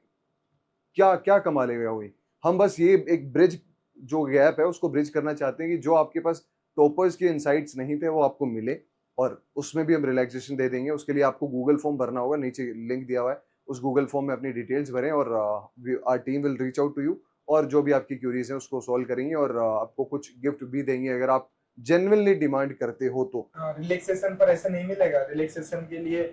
क्या क्या कमा लेगा वही। हम बस ये एक ब्रिज, जो गैप है उसको ब्रिज करना चाहते हैं कि जो आपके पास टॉपर्स के इनसाइट्स नहीं थे वो आपको मिले, और उसमें भी हम रिलैक्सेशन दे देंगे। उसके लिए आपको गूगल फॉर्म भरना होगा, नीचे लिंक दिया हुआ है, उस गूगल फॉर्म में अपनी डिटेल्स भरें और our team will reach out to you, और जो भी आपकी क्यूरीज हैं उसको सॉल्व करेंगे और आपको कुछ गिफ्ट भी देंगे अगर आप जेन्युइनली डिमांड करते हो तो। रिलैक्सेशन पर ऐसा नहीं मिलेगा। रिलैक्सेशन के लिए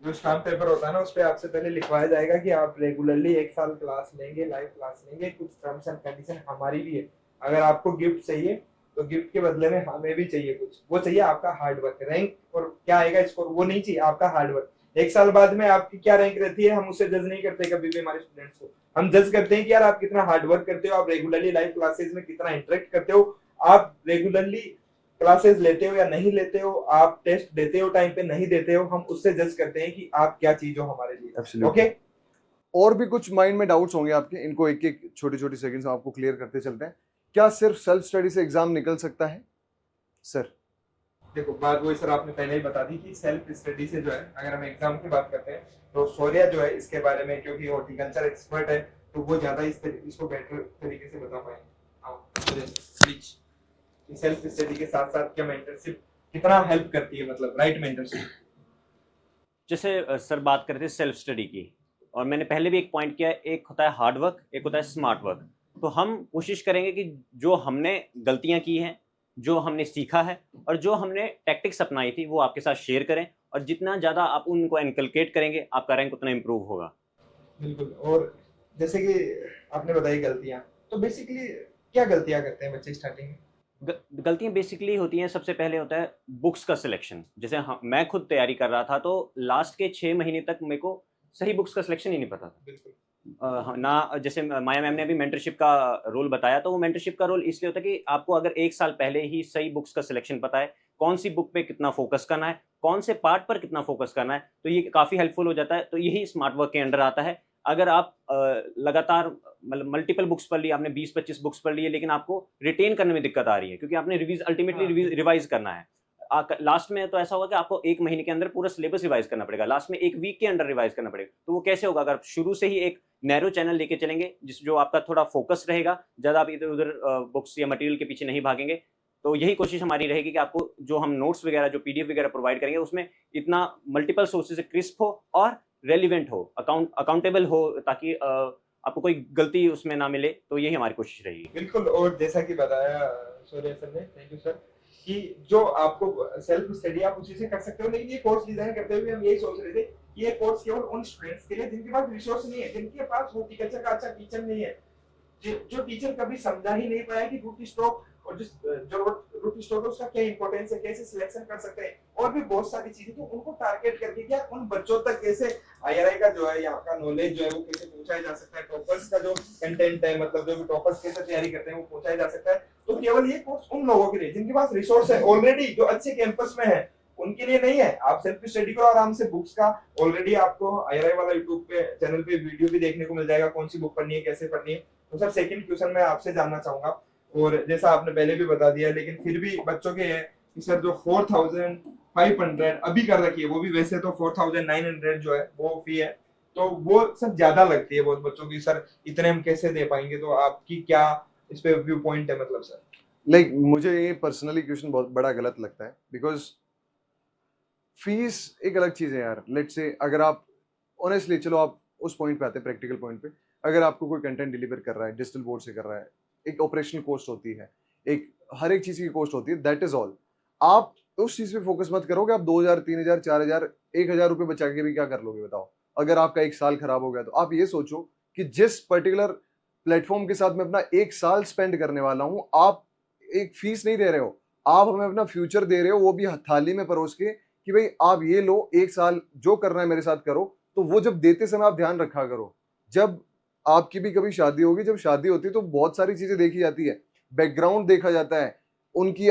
जो स्टाम्प पेपर होता है ना, उस पे आपसे पहले लिखवाया जाएगा कि आप रेगुलरली 1 साल क्लास लेंगे, लाइव क्लास लेंगे। कुछ टर्म्स एंड कंडीशन हमारी भी है। अगर आपको गिफ्ट चाहिए तो गिफ्ट के बदले में हमें भी चाहिए कुछ, वो चाहिए आपका हार्ड वर्क। रैंक और क्या आएगा स्कोर वो नहीं चाहिए, आपका हार्ड वर्क। 1 साल बाद में आपकी क्या रैंक रहती है हम उससे जज नहीं करते कभी भी हमारे स्टूडेंट्स को। हम जज करते हैं कि यार आप कितना हार्ड वर्क करते हो, आप रेगुलरली लाइव क्लासेस में कितना इंटरेक्ट करते हो, आप रेगुलरली क्लासेस लेते हो या नहीं लेते हो, आप टेस्ट देते हो टाइम पे नहीं देते हो, हम उससे जज करते हैं कि आप क्या चीज हो हमारे लिए। ओके। और भी कुछ माइंड में डाउट्स होंगे आपके, इनको एक एक छोटी छोटी सेकंड्स में आपको क्लियर करते चलते हैं। क्या सिर्फ सेल्फ स्टडी से एग्जाम निकल सकता है सर? देखो बात वही सर आपने पहले ही बता दी कि सेल्फ स्टडी से जो है, अगर हम एग्जाम की बात करते हैं तो शौर्या जो है इसके बारे में, क्योंकि हॉर्टिकल्चर एक्सपर्ट है, तो वो ज्यादा इसको बेटर तरीके से बता पाएंगे। सेल्फ स्टडी के साथ साथ क्या मेंटरशिप कितना हेल्प करती है, मतलब राइट मेंटरशिप। जैसे सर बात करते हैं सेल्फ स्टडी की, और मैंने पहले भी एक पॉइंट किया, एक होता है हार्ड वर्क, एक होता है स्मार्ट वर्क। तो हम कोशिश करेंगे कि जो हमने गलतियां की हैं, जो हमने सीखा है और जो हमने टैक्टिक्स अपनाई थी वो आपके साथ शेयर करें, और जितना ज़्यादा आप उनको इनकलकेट करेंगे आपका रैंक उतना इम्प्रूव होगा। बिल्कुल। और जैसे कि आपने बताई गलतियां, तो बेसिकली क्या गलतियां करते हैं बच्चे स्टार्टिंग में? गलतियां बेसिकली होती हैं, सबसे पहले होता है बुक्स का सिलेक्शन। जैसे मैं खुद तैयारी कर रहा था तो लास्ट के 6 महीने तक मेरे को सही बुक्स का सिलेक्शन ही नहीं पता था। बिल्कुल। ना जैसे माया मैम ने अभी मेंटरशिप का रोल बताया, तो वो मेंटरशिप का रोल इसलिए होता है कि आपको अगर 1 साल पहले ही सही बुक्स का सिलेक्शन पता है, कौन सी बुक पे कितना फोकस करना है, कौन से पार्ट पर कितना फोकस करना है, तो ये काफ़ी हेल्पफुल हो जाता है। तो यही स्मार्ट वर्क के अंडर आता है। अगर आप लगातार मतलब मल्टीपल बुक्स पढ़ ली, आपने 20-25 बुक्स पढ़ ली है, लेकिन आपको रिटेन करने में दिक्कत आ रही है क्योंकि आपने अल्टीमेटली रिवाइज करना है। लास्ट में तो ऐसा होगा कि आपको 1 महीने के अंदर पूरा सिलेबस रिवाइज करना पड़ेगा, लास्ट में 1 वीक के अंदर रिवाइज करना पड़ेगा। तो वो कैसे होगा? अगर शुरू से ही एक नैरो चैनल लेके चलेंगे जो आपका थोड़ा फोकस रहेगा, ज़्यादा आप इधर उधर बुक्स या मटेरियल के पीछे नहीं भागेंगे। तो यही कोशिश हमारी रहेगी कि आपको जो हम नोट्स वगैरह, जो PDF वगैरह प्रोवाइड करेंगे, उसमें इतना मल्टीपल सोर्सेज से क्रिस्प हो और रेलिवेंट हो, अकाउंटेबल हो, ताकि आपको कोई गलती उसमें ना मिले। तो यही हमारी कोशिश रहेगी। बिल्कुल। और जैसा कि बताया शौर्य सर ने, थैंक यू सर, कि जो आपको सेल्फ स्टडी आप उसी से कर सकते हो। लेकिन ये कोर्स डिजाइन करते हुए हम यही सोच रहे थे कि ये कोर्स केवल उन स्टूडेंट्स के लिए जिनके पास रिसोर्स नहीं है, जिनके पास हॉर्टिकल्चर का अच्छा टीचर नहीं है, जो टीचर कभी समझा ही नहीं पाया कि रूट स्टॉक और जो रूट स्टोक है उसका क्या इंपॉर्टेंस है, कैसे सिलेक्शन कर सकते हैं, और भी बहुत सारी चीजें। तो उनको टारगेट करके क्या उन बच्चों तक कैसे आईआरआई का जो है यहाँ का नॉलेज जो है वो कैसे पहुंचाया जा सकता है, टॉपर्स का जो कंटेंट है, मतलब जो भी टॉपर्स कैसे तैयारी करते हैं वो पहुंचाया जा सकता है। तो केवल ये कोर्स उन लोगों के लिए जिनके पास रिसोर्स है ऑलरेडी, जो अच्छे कैंपस में है, उनके लिए नहीं है। आप सेल्फ स्टडी करो आराम से, बुक्स का ऑलरेडी आपको आईआरआई वाला यूट्यूब पे चैनल पे वीडियो भी देखने को मिल जाएगा, कौन सी बुक पढ़नी है, कैसे पढ़नी है। तो सर सेकंड क्वेश्चन मैं आपसे जानना चाहूंगा, और जैसा आपने पहले भी बता दिया, लेकिन फिर भी बच्चों के है कि सर जो 4500 अभी कर रखी है, वो भी वैसे तो 4900 जो है वो फी है, तो वो सर ज्यादा लगती है बहुत बच्चों की। सर इतने हम कैसे दे पाएंगे, तो आपकी क्या इस पे व्यू पॉइंट है? मतलब सर लाइक मुझे ये पर्सनली क्वेश्चन बहुत बड़ा गलत लगता है, बिकॉज फीस एक अलग चीज है यार। लेट्स से अगर आप ऑनेस्टली, चलो आप उस पॉइंट पे आते हैं, प्रैक्टिकल पॉइंट पे, अगर आपको कोई कंटेंट डिलीवर कर रहा है, डिजिटल बोर्ड से कर रहा है, एक ऑपरेशनल कॉस्ट होती है, एक हर एक चीज की कॉस्ट होती है, दैट इज ऑल। आप उस चीज पे फोकस मत करोगे। आप 2000 3000 4000 1000 रुपए बचा के भी क्या कर लोगे बताओ? अगर आपका एक साल खराब हो गया तो आप ये सोचो कि जिस पर्टिकुलर प्लेटफॉर्म के साथ मैं अपना एक साल स्पेंड करने वाला हूं, आप एक फीस नहीं दे रहे हो, आप हमें अपना फ्यूचर दे रहे हो, वो भी थाली में परोस के कि भाई आप ये लो, एक साल जो करना है मेरे साथ करो। तो वो जब देते समय आप ध्यान रखा करो। जब आपकी भी कभी शादी होगी, जब शादी होती है तो बहुत सारी चीजें देखी जाती है, बैकग्राउंड देखा जाता है, उनकी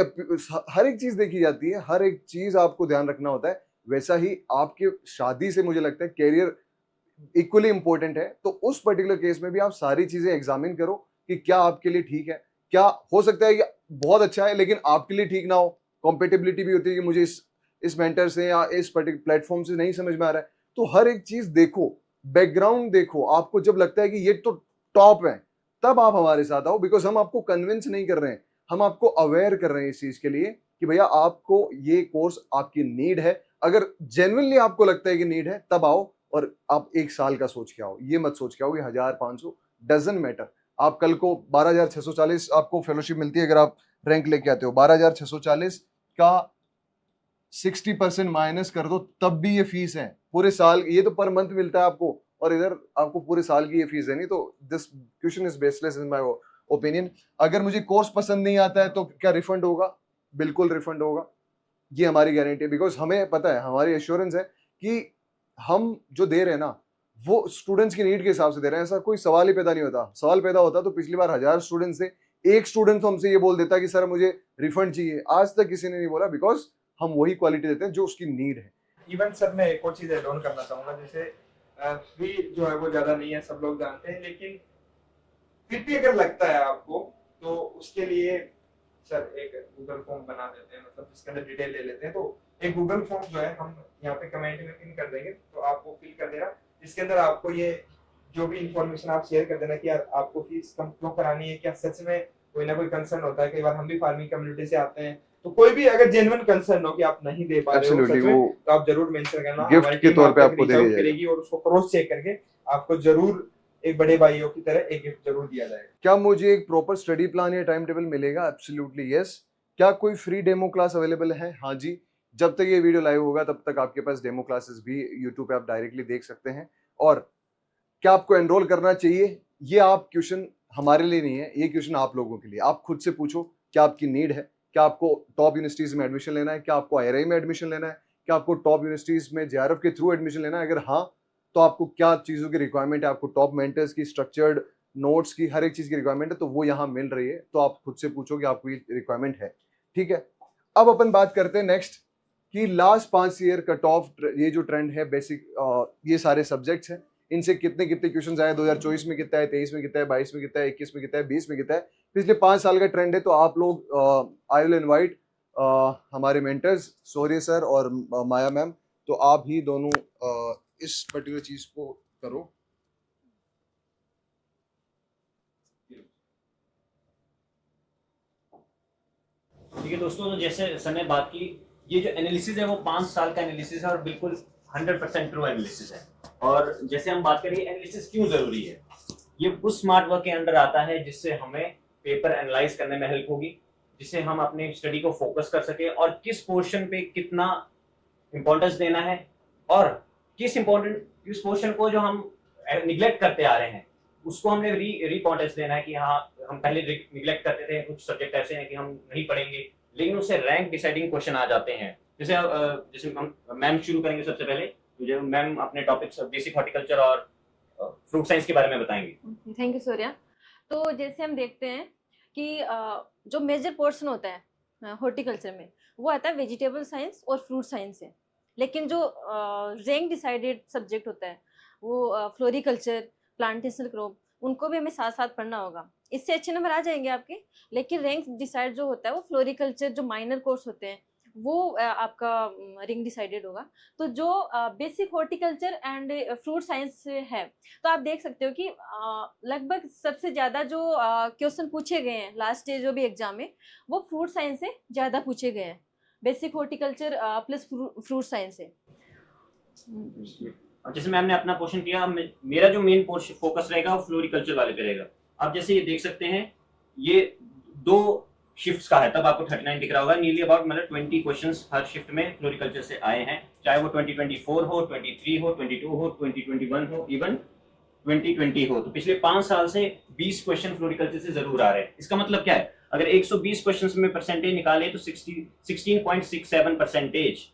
हर एक चीज देखी जाती है, हर एक चीज आपको ध्यान रखना होता है। वैसा ही आपके शादी से मुझे लगता है कैरियर इक्वली इंपॉर्टेंट है। तो उस पर्टिकुलर केस में भी आप सारी चीजें एग्जामिन करो कि क्या आपके लिए ठीक है। क्या हो सकता है कि बहुत अच्छा है लेकिन आपके लिए ठीक ना हो, कॉम्पेटिबिलिटी भी होती है कि मुझे इस मेंटर से या इस पर्टिकुलर प्लेटफॉर्म से नहीं समझ में आ रहा है। तो हर एक चीज देखो, बैकग्राउंड देखो, आपको जब लगता है कि ये तो टॉप है, तब आप हमारे साथ आओ। बिकॉज हम आपको कन्विंस नहीं कर रहे हैं, हम आपको अवेयर कर रहे हैं इस चीज के लिए कि भैया आपको ये कोर्स आपकी नीड है। अगर जेन्युइनली आपको लगता है कि नीड है, तब आओ और आप एक साल का सोच के आओ। ये मत सोच के आओ कि 1500, डजंट मैटर। आप कल को 12640 आपको फेलोशिप मिलती है अगर आप रैंक लेके आते हो। 12640 का 60% माइनस कर दो, तब भी ये फीस है पूरे साल। ये तो पर मंथ मिलता है आपको, और इधर आपको पूरे साल की ये फीस है नहीं। तो this question is baseless in my opinion. अगर मुझे कोर्स पसंद नहीं आता है तो क्या रिफंड होगा? बिल्कुल रिफंड होगा, ये हमारी गारंटी है। बिकॉज हमें पता है, हमारी एश्योरेंस है कि हम जो दे रहे हैं ना, वो स्टूडेंट्स की नीड के हिसाब से दे रहे हैं। ऐसा कोई सवाल ही पैदा नहीं होता। सवाल पैदा होता तो पिछली बार 1000 स्टूडेंट से एक स्टूडेंट तो हमसे ये बोल देता कि सर मुझे रिफंड चाहिए। आज तक किसी ने नहीं बोला, बिकॉज हम वही क्वालिटी देते हैं जो उसकी नीड है। इवन सर मैं एक और चीज ऐड ऑन करना चाहूंगा, जैसे फी जो है वो ज्यादा नहीं है, सब लोग जानते हैं, लेकिन फिर भी अगर लगता है आपको तो उसके लिए सर एक गूगल फॉर्म बना देते हैं, मतलब जिसके अंदर डिटेल ले लेते हैं। तो एक गूगल फॉर्म जो है हम यहाँ पे कमेंट में पिन कर देंगे, तो आपको फिल कर देना, जिसके अंदर आपको ये जो भी इंफॉर्मेशन आप शेयर कर देना कि यार आपको फीस कम क्यों करानी है, क्या सच में कोई ना कोई कंसर्न होता है। कई बार हम भी फार्मिंग कम्युनिटी से आते हैं, तो कोई भी अगर जेन्युइन कंसर्न हो कि आप नहीं दे पा रहे हो सच में, तो आप जरूर मेंशन करना, गिफ्ट हमारी के टीम तौर पे आपको reach दे out दी जाएगी। करेगी और उसको क्रॉस चेक करके आपको जरूर एक बड़े भाइयों की तरह एक गिफ्ट जरूर दिया जाएगा। क्या मुझे एक प्रॉपर स्टडी प्लान या टाइम टेबल मिलेगा? Absolutely yes. क्या कोई फ्री डेमो क्लास अवेलेबल है? हाँ जी। जब तक ये वीडियो लाइव होगा तब तक आपके पास डेमो क्लासेस भी यूट्यूब पे आप डायरेक्टली देख सकते हैं। और क्या आपको एनरोल करना चाहिए, ये आप क्वेश्चन हमारे लिए नहीं है, ये क्वेश्चन आप लोगों के लिए। आप खुद से पूछो क्या आपकी नीड है, क्या आपको टॉप यूनिवर्सिटीज में एडमिशन लेना है, क्या आपको आईआरआई में एडमिशन लेना है, क्या आपको टॉप यूनिवर्सिटीज में जेआरएफ के थ्रू एडमिशन लेना है। अगर हाँ, तो आपको क्या चीज़ों की रिक्वायरमेंट है, आपको टॉप मेंटर्स की, स्ट्रक्चर्ड नोट्स की, हर एक चीज़ की रिक्वायरमेंट है, तो वो यहाँ मिल रही है। तो आप खुद से पूछो कि आपको ये रिक्वायरमेंट है। ठीक है, अब अपन बात करते हैं नेक्स्ट कि लास्ट 5 ईयर कट ऑफ, ये जो ट्रेंड है बेसिक, ये सारे सब्जेक्ट्स हैं, इनसे कितने कितने क्वेश्चन आए, 2024 में कितना है, 23 में कितना है, 22 में कितना है, 21 में कितना है, 20 में कितना है, पिछले 5 साल का ट्रेंड है। तो आप लोग, आई विल इनवाइट हमारे मेंटर्स सौर्य सर और माया मैम, तो आप ही दोनों इस पर्टिकुलर चीज को करो। ठीक है दोस्तों, तो जैसे सर ने बात की, ये जो एनालिसिस है वो 5 साल का एनालिसिस है और बिल्कुल 100% ट्रू एनालिसिस है। और जैसे हम बात करें एनालिसिस क्यों जरूरी है, ये उस स्मार्ट वर्क के अंडर आता है जिससे हमें पेपर एनालाइज करने में हेल्प होगी, जिससे हम अपने स्टडी को फोकस कर सके और किस पोर्शन पे कितना इंपॉर्टेंस देना है और किस पोर्शन को जो हम निग्लेक्ट करते आ रहे हैं उसको हमने रीकॉन्टेस्ट देना है कि हाँ हम पहले निगलेक्ट करते थे, कुछ सब्जेक्ट ऐसे हैं कि हम नहीं पढ़ेंगे, लेकिन उससे रैंक डिसाइडिंग क्वेश्चन आ जाते हैं। जैसे हम मैम शुरू करेंगे सबसे पहले, तो जो मैम अपने टॉपिक्स बेसिक हॉर्टिकल्चर और फ्रूट साइंस के बारे में बताएंगे। Thank you Surya. तो जैसे हम देखते हैं कि जो मेजर पोर्शन होता है हॉर्टिकल्चर में वो आता है वेजिटेबल साइंस और फ्रूट साइंस से, लेकिन जो रैंक डिसाइडेड सब्जेक्ट होता है वो फ्लोरिकल्चर, प्लांटेशन क्रॉप, उनको भी हमें साथ साथ पढ़ना होगा। इससे अच्छे नंबर आ जाएंगे आपके, लेकिन रैंक डिसाइड जो होता है वो फ्लोरिकल्चर, जो माइनर कोर्स होते हैं वो आपका रैंक डिसाइडेड होगा। तो जो basic horticulture and fruit science है, तो आप देख सकते हो कि लगभग सबसे ज़्यादा जो क्वेश्चन पूछे गए हैं लास्ट जो भी एग्जाम में, वो फ्रूट साइंस से ज़्यादा पूछे गए हैं, basic horticulture plus fruit science से। जैसे मैम ने अपना पोर्शन किया, मेरा जो मेन फोकस रहेगा वो फ्लोरिकल्चर वाले पे रहेगा। आप जैसे ये देख सकते हैं, ये 2 शिफ्ट्स का है, तब आपको 39 दिख रहा होगा। नियरली अबाउट मतलब 20 क्वेश्चंस हर शिफ्ट में फ्लोरिकल्चर से आए हैं, चाहे वो 2024 हो, 23 हो, 22 हो, 2021 हो, इवन 2020 हो। तो पिछले 5 साल से 20 क्वेश्चन फ्लोरिकल्चर से जरूर आ रहे हैं। इसका मतलब क्या है, अगर 120 क्वेश्चन में परसेंटेज निकाले तो 16.67 परसेंटेज,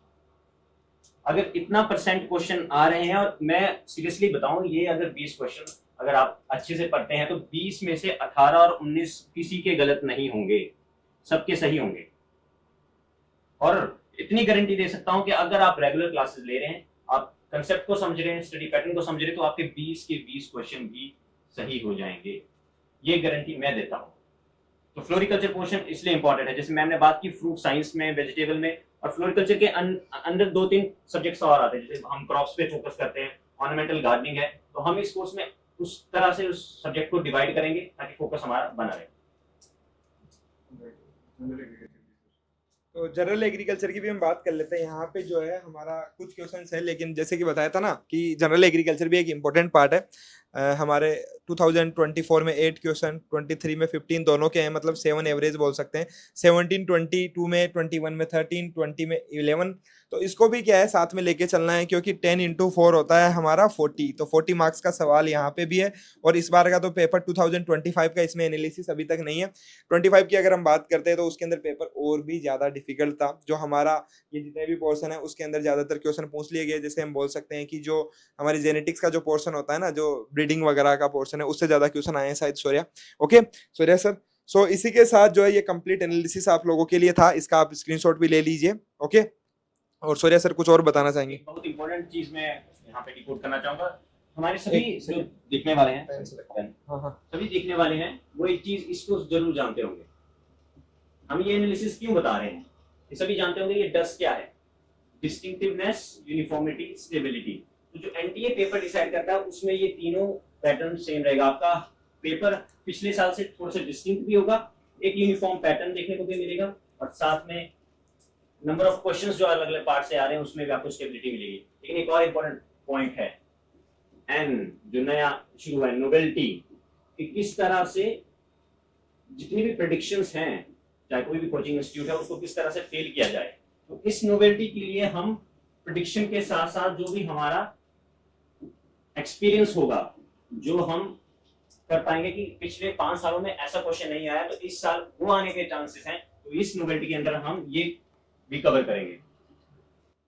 अगर इतना परसेंट क्वेश्चन आ रहे हैं, और मैं सीरियसली बताऊं, ये अगर 20 क्वेश्चन अगर आप अच्छे से पढ़ते हैं तो 20 में से 18 और 19 किसी के गलत नहीं होंगे, सबके सही होंगे। और इतनी गारंटी दे सकता हूं कि अगर आप रेगुलर क्लासेस ले रहे हैं, आप कंसेप्ट को समझ रहे हैं, स्टडी पैटर्न को समझ रहे हैं, तो आपके 20 के 20 क्वेश्चन भी सही हो जाएंगे, ये गारंटी मैं देता हूं। तो फ्लोरिकल्चर पोर्शन इसलिए इंपॉर्टेंट है। जैसे मैम ने बात की फ्रूट साइंस में, वेजिटेबल में, और फ्लोरिकल्चर के अंदर 2-3 सब्जेक्ट्स और आते हैं। जैसे हम क्रॉप्स पे फोकस करते हैं, ऑर्नामेंटल गार्डनिंग है, तो हम इस कोर्स में उस तरह से उस सब्जेक्ट को डिवाइड करेंगे ताकि फोकस हमारा बना रहे। तो जनरल एग्रीकल्चर की भी हम बात कर लेते हैं। यहाँ पे जो है हमारा कुछ क्वेश्चंस है, लेकिन जैसे कि बताया था ना कि जनरल एग्रीकल्चर भी एक इम्पोर्टेंट पार्ट है। हमारे 2024 में 8 क्वेश्चन, 23 में 15 दोनों के हैं, मतलब 7 एवरेज बोल सकते हैं। 17, 22 में, 21 में 13, 20 में 11। तो इसको भी क्या है साथ में लेके चलना है, क्योंकि 10 into 4 होता है हमारा 40। तो 40 मार्क्स का सवाल यहाँ पे भी है। और इस बार का तो पेपर 2025 का इसमें एनालिसिस अभी तक नहीं है। 25 की अगर हम बात करते हैं तो उसके अंदर पेपर और भी ज्यादा डिफिकल्ट था। जो हमारा ये जितने भी पोर्शन है उसके अंदर ज्यादातर क्वेश्चन पूछ लिए गए। जैसे हम बोल सकते हैं कि जो हमारी जेनेटिक्स का जो पोर्शन होता है ना, जो ब्रीडिंग वगैरह का पोर्शन है, उससे ज्यादा क्वेश्चन आए हैं शायद सूर्या। ओके सूर्या सर, सो इसी के साथ जो है ये कंप्लीट एनालिसिस आप लोगों के लिए था, इसका आप स्क्रीनशॉट भी ले लीजिए। ओके, और सूर्या सर कुछ और बताना चाहेंगे? बहुत इंपॉर्टेंट चीज मैं यहाँ पे डिकोड करना चाहूंगा। हमारे सभी जो देखने वाले हैं, सभी देखने वाले हैं, वो एक चीज इसको जरूर जानते होंगे। हम ये एनालिसिस क्यों बता रहे हैं, ये सभी जानते होंगे। ये डस क्या है? Distinctiveness, uniformity, stability. तो जो एनटीए पेपर डिसाइड करता है उसमें ये तीनों पैटर्न सेम रहेगा। आपका पेपर पिछले साल से थोड़ा सा डिस्टिंक्ट भी होगा, एक यूनिफॉर्म पैटर्न देखने को भी मिलेगा, और साथ में नंबर ऑफ क्वेश्चंस जो अलग अलग पार्ट से आ रहे हैं उसमें भी आपको स्टेबिलिटी मिलेगी। लेकिन एक और इम्पोर्टेंट पॉइंट है, एन जो नया शुरू है, नोवेल्टी, कि किस तरह से जितनी भी प्रेडिक्शंस हैं, चाहे कोई भी कोचिंग इंस्टीट्यूट है, उसको किस तरह से फेल किया जाए। तो इस नोवेल्टी के लिए हम प्रेडिक्शन के साथ साथ जो भी हमारा एक्सपीरियंस होगा, जो हम कर पाएंगे कि पिछले 5 सालों में ऐसा क्वेश्चन नहीं आया तो इस साल वो आने के चांसेस हैं, तो इस नोवेल्टी के अंदर हम ये भी कवर करेंगे।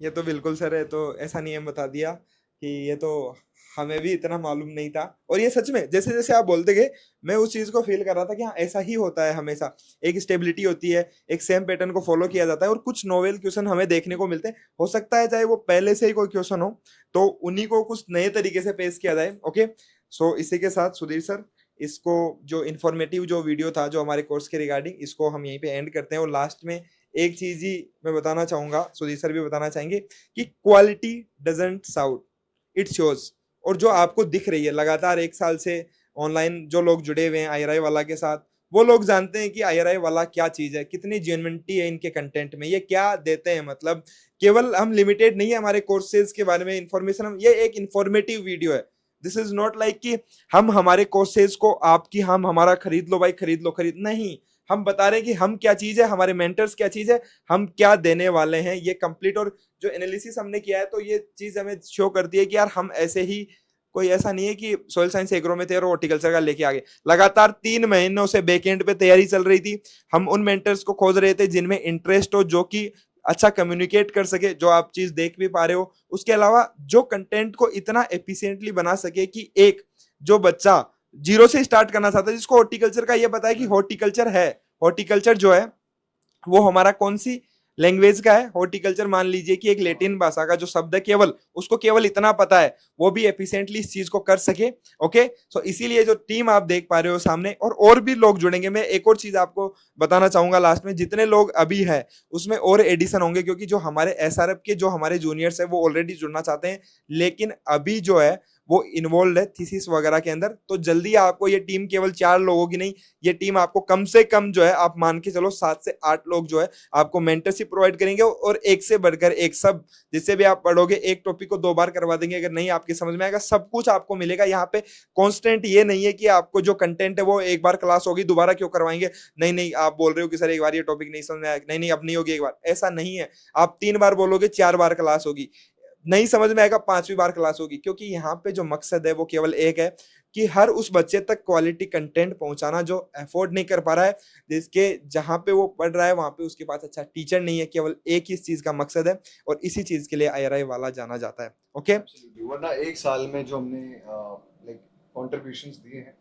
ये तो बिल्कुल सर है, तो ऐसा नहीं है बता दिया कि ये तो हमें भी इतना मालूम नहीं था। और ये सच में जैसे जैसे आप बोलते गए मैं उस चीज को फील कर रहा था कि हाँ ऐसा ही होता है, हमेशा एक स्टेबिलिटी होती है, एक सेम पैटर्न को फॉलो किया जाता है, और कुछ नोवेल क्वेश्चन हमें देखने को मिलते हैं। हो सकता है चाहे वो पहले से ही कोई क्वेश्चन हो तो उन्हीं को कुछ नए तरीके से पेश किया जाए। ओके, सो इसी के साथ सुधीर सर, इसको जो इन्फॉर्मेटिव जो वीडियो था जो हमारे कोर्स के रिगार्डिंग, इसको हम यहीं पे एंड करते हैं। और लास्ट में एक चीज ही मैं बताना चाहूंगा, सुधीर सर भी बताना चाहेंगे, कि quality doesn't shout, it shows. और जो आपको दिख रही है लगातार 1 साल से ऑनलाइन जो लोग जुड़े हुए हैं IRI वाला के साथ, वो लोग जानते हैं कि IRI वाला क्या चीज है, कितनी जेन्युइनिटी है इनके कंटेंट में, ये क्या देते हैं। मतलब केवल हम लिमिटेड नहीं है हमारे कोर्सेज के बारे में इंफॉर्मेशन, हम ये एक इंफॉर्मेटिव वीडियो है। दिस इज नॉट लाइक कि हम हमारे कोर्सेज को आपकी हम हमारा खरीद लो भाई, खरीद लो, खरीद नहीं। हम बता रहे हैं कि हम क्या चीज है, हमारे मेंटर्स क्या चीज है, हम क्या देने वाले हैं, ये कंप्लीट। और जो एनालिसिस हमने किया है तो ये चीज हमें शो करती है कि यार हम ऐसे ही कोई ऐसा नहीं है कि सोयल साइंस एग्रो में थे और हॉर्टिकल्चर का लेके आ गए। लगातार 3 महीनों से बैकएंड पे तैयारी चल रही थी। हम उन मेंटर्स को खोज रहे थे जिनमें इंटरेस्ट हो, जो कि अच्छा कम्युनिकेट कर सके, जो आप चीज देख भी पा रहे हो। उसके अलावा जो कंटेंट को इतना एफिशिएंटली बना सके कि एक जो बच्चा जीरो से स्टार्ट करना चाहता है, जिसको हॉर्टिकल्चर का ये पता है कि हॉर्टिकल्चर है, हॉर्टिकल्चर जो है वो हमारा कौन सी लैंग्वेज का है। हॉर्टिकल्चर मान लीजिए कि एक लैटिन भाषा का जो शब्द है, केवल उसको केवल इतना पता है, वो भी एफिशिएंटली इस चीज को कर सके। ओके, सो इसीलिए जो टीम आप देख पा रहे हो सामने, और भी लोग जुड़ेंगे। मैं एक और चीज आपको बताना चाहूंगा लास्ट में, जितने लोग अभी है उसमें और एडिशन होंगे, क्योंकि जो हमारे एसआरएफ के जो हमारे जूनियर्स है वो ऑलरेडी जुड़ना चाहते हैं, लेकिन अभी जो है वो इन्वॉल्व है थीसिस वगैरह के अंदर। तो जल्दी आपको ये टीम केवल 4 लोगों की नहीं, ये टीम आपको कम से कम जो है आप मान के चलो 7 से 8 लोग जो है आपको मेंटरशिप प्रोवाइड करेंगे, और एक से बढ़कर एक, सब जिससे भी आप पढ़ोगे एक टॉपिक को 2 बार करवा देंगे। अगर नहीं आपकी समझ में आएगा, सब कुछ आपको मिलेगा यहाँ पे। कॉन्स्टेंट ये नहीं है कि आपको जो कंटेंट है वो एक बार क्लास होगी दोबारा क्यों करवाएंगे, नहीं आप बोल रहे हो कि सर एक बार ये टॉपिक नहीं समझ में आया, नहीं अब नहीं होगी एक बार, ऐसा नहीं है। आप 3 बार बोलोगे 4 बार क्लास होगी, नहीं समझ में आएगा 5वीं बार क्लास होगी। क्योंकि यहाँ पे जो मकसद है वो केवल एक है कि हर उस बच्चे तक क्वालिटी कंटेंट पहुंचाना जो अफोर्ड नहीं कर पा रहा है, जिसके जहाँ पे वो पढ़ रहा है वहां पे उसके पास अच्छा टीचर नहीं है। केवल एक ही इस चीज का मकसद है, और इसी चीज के लिए IRI वाला जाना जाता है। ओके, वरना एक साल में जो हमने लाइक कॉन्ट्रीब्यूशंस दिए हैं,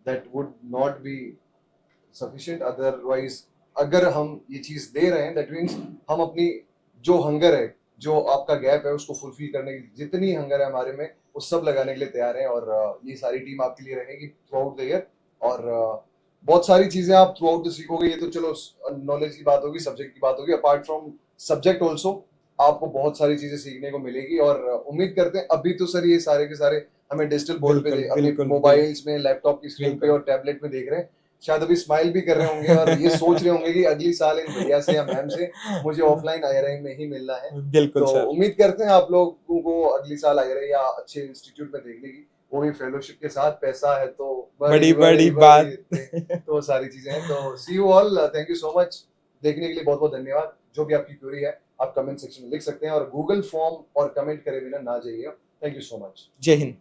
that would not be sufficient. Otherwise अगर हम ये चीज दे रहे हैं, दैट मीन्स हम अपनी जो हंगर है, जो आपका गैप है, उसको फुलफिल करने की जितनी हंगर है हमारे में, वो सब लगाने के लिए तैयार हैं। और ये सारी टीम आपके लिए रहेगी थ्रू आउट द ईयर। और बहुत सारी चीजें आप थ्रू आउट सीखोगे। ये तो चलो नॉलेज की बात होगी, सब्जेक्ट की बात होगी। अपार्ट फ्रॉम सब्जेक्ट ऑल्सो आपको बहुत सारी चीजें सीखने को मिलेगी। और उम्मीद करते हैं, अभी तो सर ये सारे के सारे हमें डिजिटल बोर्ड पे, अपने मोबाइल्स में, लैपटॉप की स्क्रीन पे और टैबलेट में देख रहे हैं। शायद अभी स्माइल भी कर रहे होंगे और ये सोच रहे होंगे कि अगली साल इन भैया से या मैम से मुझे ऑफलाइन IRI में ही मिलना है। बिल्कुल तो सर, उम्मीद करते हैं आप लोगों को अगली साल IRI या अच्छे इंस्टीट्यूट में देखने की, वो भी फेलोशिप के साथ। पैसा है तो बड़ी बात। तो सारी चीजें हैं। तो see you all, thank you so much. देखने के लिए बहुत बहुत धन्यवाद। जो भी आपकी क्वेरी है आप कमेंट सेक्शन में लिख सकते हैं, और गूगल फॉर्म और कमेंट करे बिना ना जाइए। Thank you so much. जय हिंद।